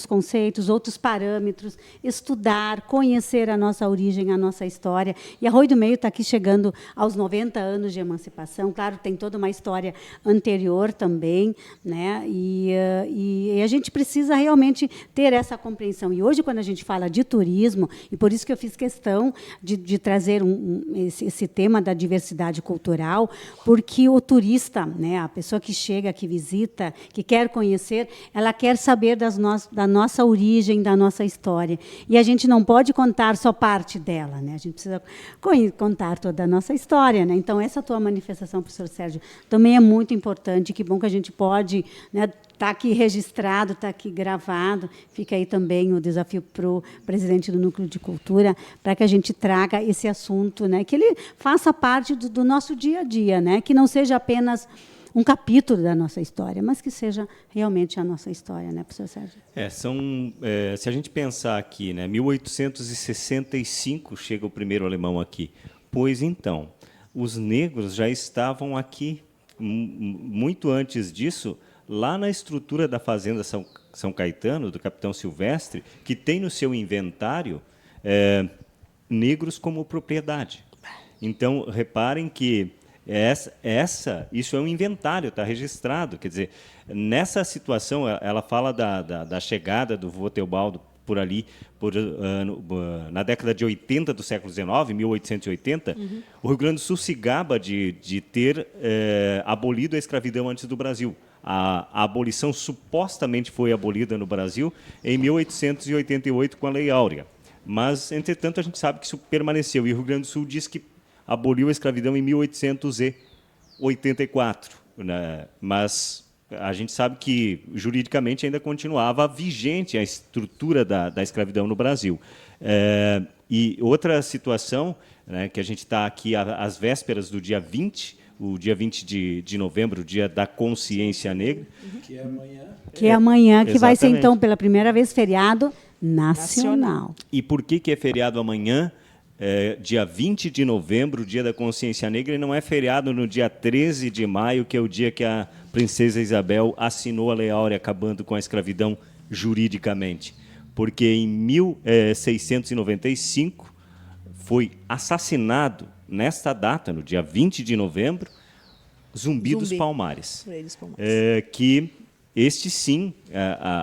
conceitos, outros parâmetros, estudar, conhecer a nossa origem, a nossa história. E Arroio do Meio está aqui chegando aos 90 anos de emancipação. Claro, tem toda uma história anterior também, né? E a gente precisa realmente ter essa compreensão. E hoje, quando a gente fala de turismo, e por isso que eu fiz questão de trazer esse tema da diversidade cultural, porque o turista, né, a pessoa que chega, que visita, que quer conhecer, ela quer saber da nossa origem, da nossa história. E a gente não pode contar só parte dela, né? A gente precisa contar toda a nossa história, né? Então, essa tua manifestação, professor Sérgio, também é muito importante. Que bom que a gente pode, né, está aqui registrado, está aqui gravado. Fica aí também o desafio para o presidente do Núcleo de Cultura, para que a gente traga esse assunto, né, que ele faça parte do nosso dia a dia, né, que não seja apenas um capítulo da nossa história, mas que seja realmente a nossa história, né, professor Sérgio? Se a gente pensar aqui, né, 1865 chega o primeiro alemão aqui. Pois então, os negros já estavam aqui muito antes disso, lá na estrutura da Fazenda São Caetano, do capitão Silvestre, que tem no seu inventário negros como propriedade. Então, reparem que isso é um inventário, está registrado. Quer dizer, nessa situação, ela fala da chegada do vô Teobaldo por ali, na década de 80 do século XIX, 1880, o Rio Grande do Sul se gaba de ter abolido a escravidão antes do Brasil. A abolição supostamente foi abolida no Brasil em 1888 com a Lei Áurea. Mas, entretanto, a gente sabe que isso permaneceu. E o Rio Grande do Sul diz que aboliu a escravidão em 1884. Né? Mas a gente sabe que, juridicamente, ainda continuava vigente a estrutura da escravidão no Brasil. E outra situação, né, que a gente está aqui às vésperas do dia 20, o dia 20 de novembro, o dia da consciência negra. Que é amanhã. Que é amanhã, que vai ser, Exatamente. então, pela primeira vez, feriado nacional. E por que é feriado amanhã? Dia 20 de novembro, o dia da consciência negra, e não é feriado no dia 13 de maio, que é o dia que a princesa Isabel assinou a Lei Áurea acabando com a escravidão juridicamente. Porque em 1695 foi assassinado, nesta data, no dia 20 de novembro, Zumbi dos Palmares. Que este sim,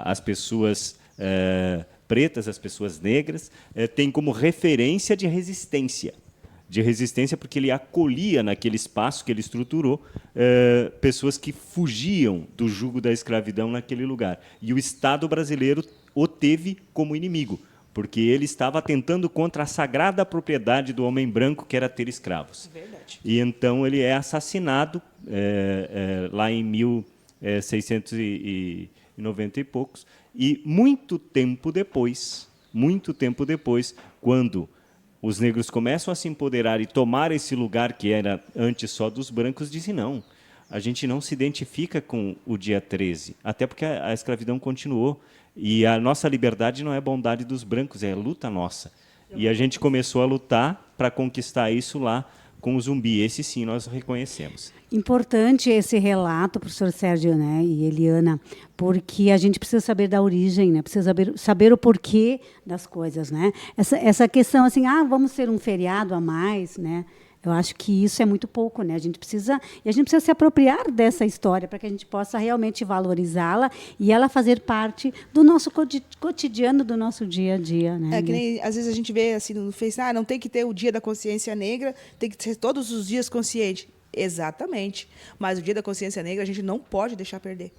as pessoas pretas, as pessoas negras, têm como referência de resistência. De resistência porque ele acolhia, naquele espaço que ele estruturou, pessoas que fugiam do jugo da escravidão naquele lugar. E o Estado brasileiro o teve como inimigo, porque ele estava atentando contra a sagrada propriedade do homem branco, que era ter escravos. Verdade. E então ele é assassinado lá em 1690 e poucos, e muito tempo depois, quando os negros começam a se empoderar e tomar esse lugar que era antes só dos brancos, dizem não, a gente não se identifica com o dia 13, até porque a escravidão continuou. E a nossa liberdade não é bondade dos brancos, é luta nossa. E a gente começou a lutar para conquistar isso lá com o Zumbi. Esse sim nós reconhecemos. Importante esse relato, professor Sérgio, né, e Eliana, porque a gente precisa saber da origem, né, precisa saber o porquê das coisas, né? Essa questão assim, vamos ter um feriado a mais, né? Eu acho que isso é muito pouco, né? A gente precisa se apropriar dessa história para que a gente possa realmente valorizá-la e ela fazer parte do nosso cotidiano, do nosso dia a dia, né? Que nem, às vezes a gente vê assim no Face, não tem que ter o dia da consciência negra, tem que ser todos os dias consciente. Exatamente. Mas o dia da consciência negra a gente não pode deixar perder.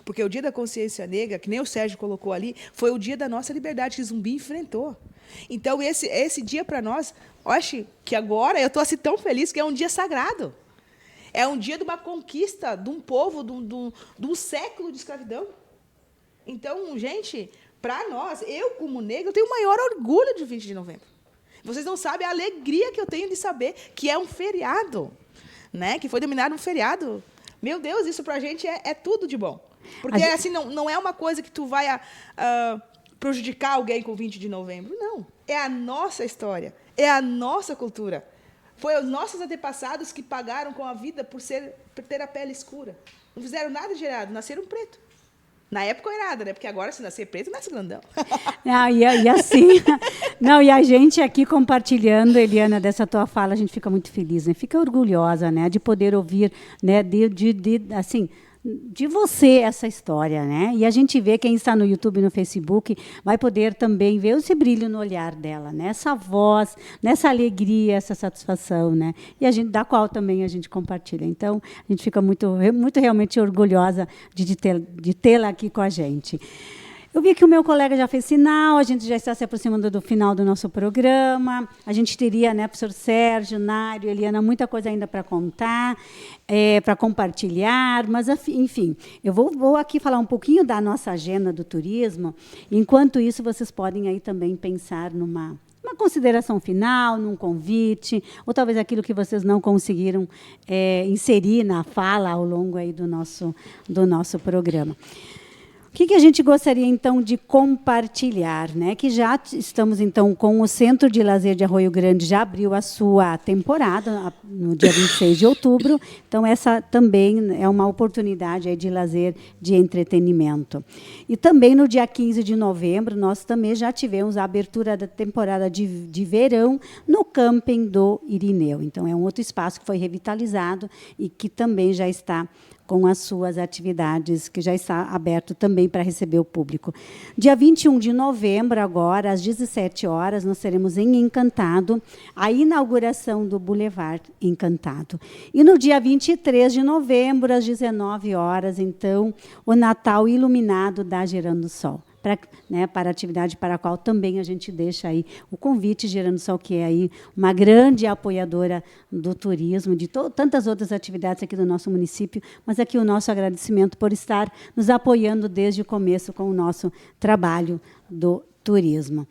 Porque o dia da consciência negra, que nem o Sérgio colocou ali, foi o dia da nossa liberdade que Zumbi enfrentou. Então, esse dia para nós, eu acho que agora eu estou assim, tão feliz que é um dia sagrado. É um dia de uma conquista de um povo, de um século de escravidão. Então, gente, para nós, eu como negro, eu tenho o maior orgulho de 20 de novembro. Vocês não sabem a alegria que eu tenho de saber que é um feriado, né? Que foi denominado um feriado. Meu Deus, isso para a gente é tudo de bom. Porque assim, não é uma coisa que tu vai prejudicar alguém com 20 de novembro. Não. É a nossa história. É a nossa cultura. Foi os nossos antepassados que pagaram com a vida por ter a pele escura. Não fizeram nada de errado, nasceram preto. Na época era nada, né? Porque agora, se nascer preto, nasce grandão. E assim, e a gente aqui compartilhando, Eliana, dessa tua fala, a gente fica muito feliz, né? Fica orgulhosa, né? De poder ouvir, né? Assim, de você essa história, né? E a gente vê, quem está no YouTube e no Facebook, vai poder também ver esse brilho no olhar dela, né? Essa voz, nessa alegria, essa satisfação, né? E da qual também a gente compartilha. Então, a gente fica muito, muito realmente orgulhosa de tê-la aqui com a gente. Eu vi que o meu colega já fez sinal, a gente já está se aproximando do final do nosso programa. A gente teria, né, professor Sérgio, Nário, Eliana, muita coisa ainda para contar, para compartilhar, mas, enfim, eu vou aqui falar um pouquinho da nossa agenda do turismo. Enquanto isso, vocês podem aí também pensar numa consideração final, num convite, ou talvez aquilo que vocês não conseguiram inserir na fala ao longo aí do nosso programa. O que a gente gostaria, então, de compartilhar, né? Que já estamos, então, com o Centro de Lazer de Arroio Grande, já abriu a sua temporada no dia 26 de outubro. Então, essa também é uma oportunidade aí de lazer, de entretenimento. E também, no dia 15 de novembro, nós também já tivemos a abertura da temporada de verão no Camping do Irineu. Então, é um outro espaço que foi revitalizado e que também já está com as suas atividades, que já está aberto também para receber o público. Dia 21 de novembro, agora, às 17 horas, nós teremos em Encantado a inauguração do Boulevard Encantado. E no dia 23 de novembro, às 19 horas, então, o Natal Iluminado da Gerando Sol. para a atividade para a qual também a gente deixa aí o convite, Girando Sol, que é aí uma grande apoiadora do turismo, de tantas outras atividades aqui do nosso município, mas aqui o nosso agradecimento por estar nos apoiando desde o começo com o nosso trabalho do turismo.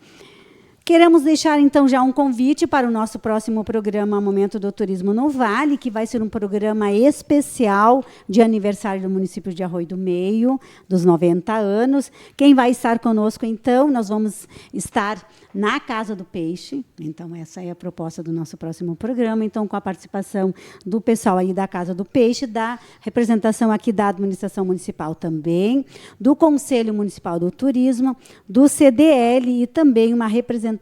Queremos deixar, então, já um convite para o nosso próximo programa Momento do Turismo no Vale, que vai ser um programa especial de aniversário do município de Arroio do Meio, dos 90 anos. Quem vai estar conosco, então, nós vamos estar na Casa do Peixe. Então, essa é a proposta do nosso próximo programa. Então, com a participação do pessoal aí da Casa do Peixe, da representação aqui da administração municipal também, do Conselho Municipal do Turismo, do CDL e também uma representação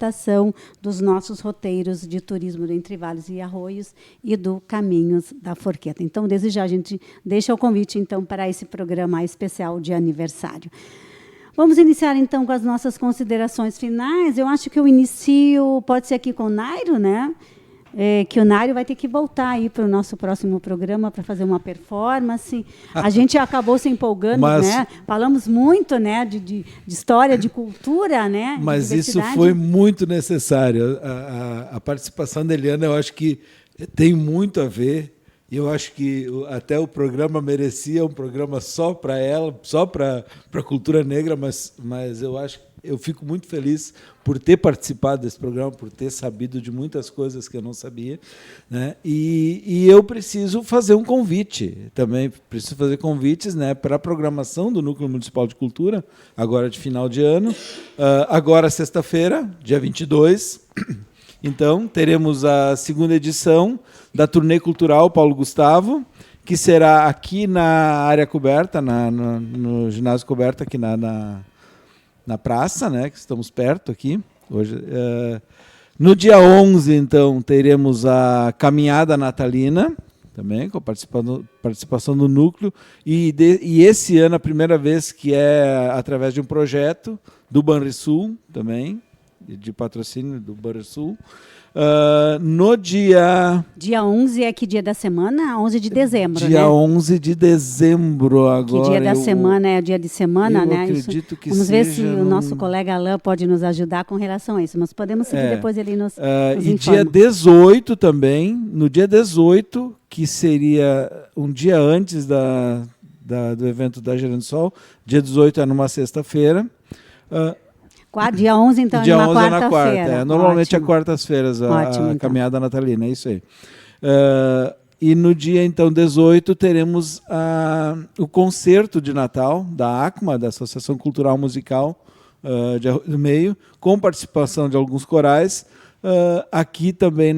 dos nossos roteiros de turismo do Entre Vales e Arroios e do Caminhos da Forqueta. Então, desde já, a gente deixa o convite, então, para esse programa especial de aniversário. Vamos iniciar, então, com as nossas considerações finais. Eu acho que eu inicio, pode ser aqui com o Nairo, né? Que o Nairo vai ter que voltar aí para o nosso próximo programa para fazer uma performance. A gente acabou se empolgando, né? Falamos muito, né, de história, de cultura, né? Mas isso foi muito necessário. A participação da Eliana, eu acho que tem muito a ver. Eu acho que até o programa merecia um programa só para ela, só para a cultura negra, mas eu fico muito feliz por ter participado desse programa, por ter sabido de muitas coisas que eu não sabia, né? E eu preciso fazer um convite também, preciso fazer convites, né, para a programação do Núcleo Municipal de Cultura, agora de final de ano, agora sexta-feira, dia 22. Então, teremos a segunda edição da Turnê Cultural Paulo Gustavo, que será aqui na área coberta, no ginásio coberto, aqui na praça, né, que estamos perto aqui. Hoje, no dia 11, então, teremos a Caminhada Natalina, também com a participação do núcleo, e esse ano a primeira vez que é através de um projeto do Banrisul, também, de patrocínio do Banrisul. No dia 11 é que dia da semana? 11 de dezembro, dia né? 11 de dezembro agora. Que dia da semana é dia de semana, né? Acredito que vamos ver se o nosso colega Alain pode nos ajudar com relação a isso, mas podemos seguir depois ele nos e informa. dia 18 também, no dia 18, que seria um dia antes do evento da Girando Sol, dia 18 é numa sexta-feira. Dia 11, então, dia é numa 11 é na quarta-feira. Normalmente é quartas-feiras a Caminhada Natalina, é isso aí. E no dia, então, 18, teremos o concerto de Natal da ACMA, da Associação Cultural Musical de Arroio do Meio, com participação de alguns corais, aqui também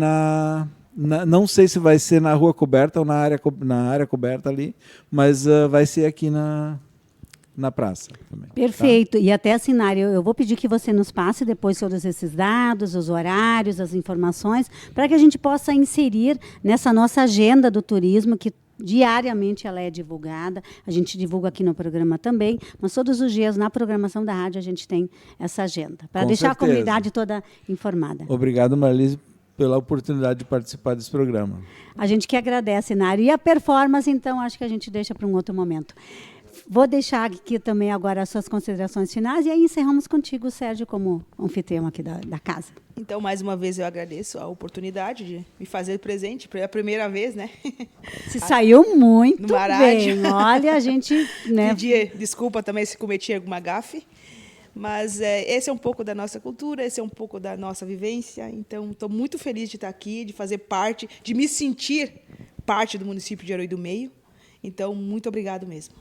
não sei se vai ser na rua coberta ou na área coberta ali, mas vai ser aqui na praça também. Perfeito. Tá? E até assinar, eu vou pedir que você nos passe depois todos esses dados, os horários, as informações, para que a gente possa inserir nessa nossa agenda do turismo, que diariamente ela é divulgada. A gente divulga aqui no programa também, mas todos os dias na programação da rádio a gente tem essa agenda, para deixar a comunidade toda informada. Obrigado, Marlise, pela oportunidade de participar desse programa. A gente que agradece, Nário. E a performance, então, acho que a gente deixa para um outro momento. Vou deixar aqui também agora as suas considerações finais e aí encerramos contigo, Sérgio, como anfitrião aqui da casa. Então, mais uma vez, eu agradeço a oportunidade de me fazer presente, pela primeira vez, né? Se saiu muito bem. Olha, a gente... né? Pedir desculpa também se cometi alguma gafe, mas esse é um pouco da nossa cultura, esse é um pouco da nossa vivência. Então, estou muito feliz de estar aqui, de fazer parte, de me sentir parte do município de Arroio do Meio. Então, muito obrigado mesmo.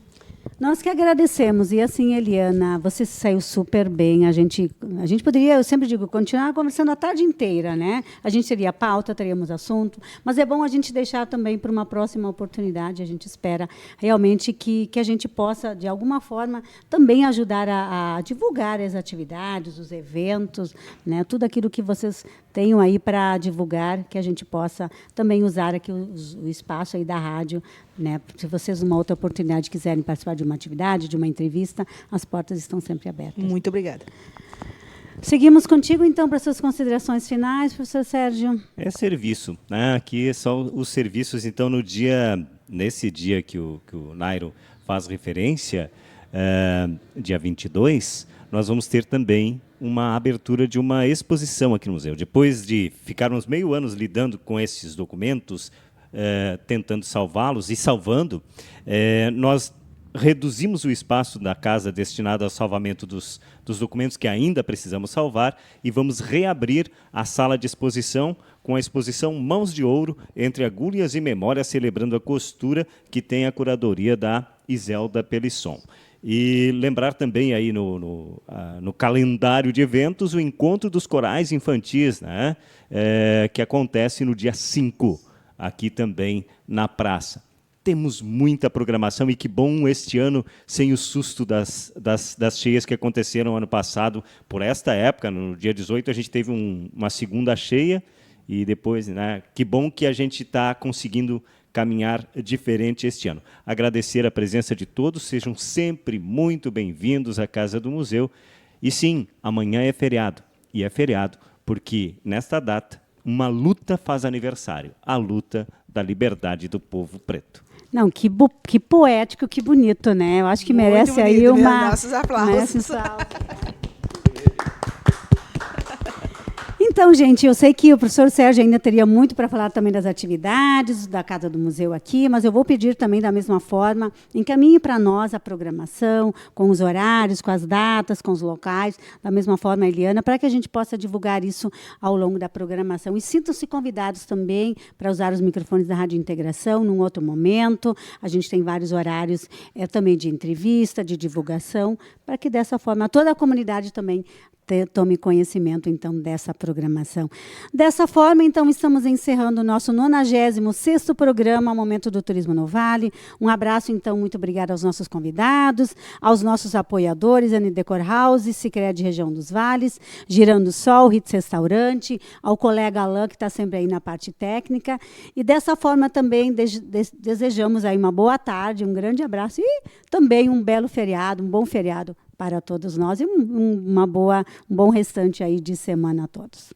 Nós que agradecemos. E assim, Eliana, você saiu super bem. A gente poderia, eu sempre digo, continuar conversando a tarde inteira, né? A gente teria pauta, teríamos assunto, mas é bom a gente deixar também para uma próxima oportunidade. A gente espera realmente que a gente possa, de alguma forma, também ajudar a divulgar as atividades, os eventos, né? Tudo aquilo que vocês tenham aí para divulgar, que a gente possa também usar aqui o espaço aí da rádio, né? Se vocês, uma outra oportunidade, quiserem participar de uma atividade, de uma entrevista, as portas estão sempre abertas. Muito obrigada. Seguimos contigo, então, para suas considerações finais, professor Sérgio. É serviço, né? Aqui são os serviços, então, nesse dia que o Nairo faz referência, dia 22, nós vamos ter também uma abertura de uma exposição aqui no museu. Depois de ficarmos meio ano lidando com esses documentos, tentando salvá-los e salvando, nós reduzimos o espaço da casa destinado ao salvamento dos documentos que ainda precisamos salvar e vamos reabrir a sala de exposição com a exposição Mãos de Ouro, entre agulhas e memórias, celebrando a costura, que tem a curadoria da Iselda Pelisson. E lembrar também aí no calendário de eventos o Encontro dos Corais Infantis, né? Que acontece no dia 5, aqui também na praça. Temos muita programação e que bom este ano, sem o susto das cheias que aconteceram ano passado. Por esta época, no dia 18, a gente teve uma segunda cheia e depois, né, que bom que a gente está conseguindo caminhar diferente este ano. Agradecer a presença de todos, sejam sempre muito bem-vindos à Casa do Museu. E sim, amanhã é feriado, e é feriado porque, nesta data, uma luta faz aniversário, a luta da liberdade do povo preto. Não, que poético, que bonito, né? Eu acho que merece bonito, aí uma... Nossos aplausos. Merece um salve. Então, gente, eu sei que o professor Sérgio ainda teria muito para falar também das atividades da Casa do Museu aqui, mas eu vou pedir também, da mesma forma, encaminhe para nós a programação, com os horários, com as datas, com os locais, da mesma forma, Eliana, para que a gente possa divulgar isso ao longo da programação. E sintam-se convidados também para usar os microfones da Rádio Integração num outro momento. A gente tem vários horários também de entrevista, de divulgação, para que, dessa forma, toda a comunidade também tome conhecimento, então, dessa programação. Dessa forma, então, estamos encerrando o nosso 96º programa Momento do Turismo no Vale. Um abraço, então, muito obrigada aos nossos convidados, aos nossos apoiadores, Anne Decor House, Sicredi Região dos Vales, Girando Sol, Ritz Restaurante, ao colega Alain, que está sempre aí na parte técnica. E, dessa forma, também desejamos aí uma boa tarde, um grande abraço e também um belo feriado, um bom feriado para todos nós e um bom restante aí de semana a todos.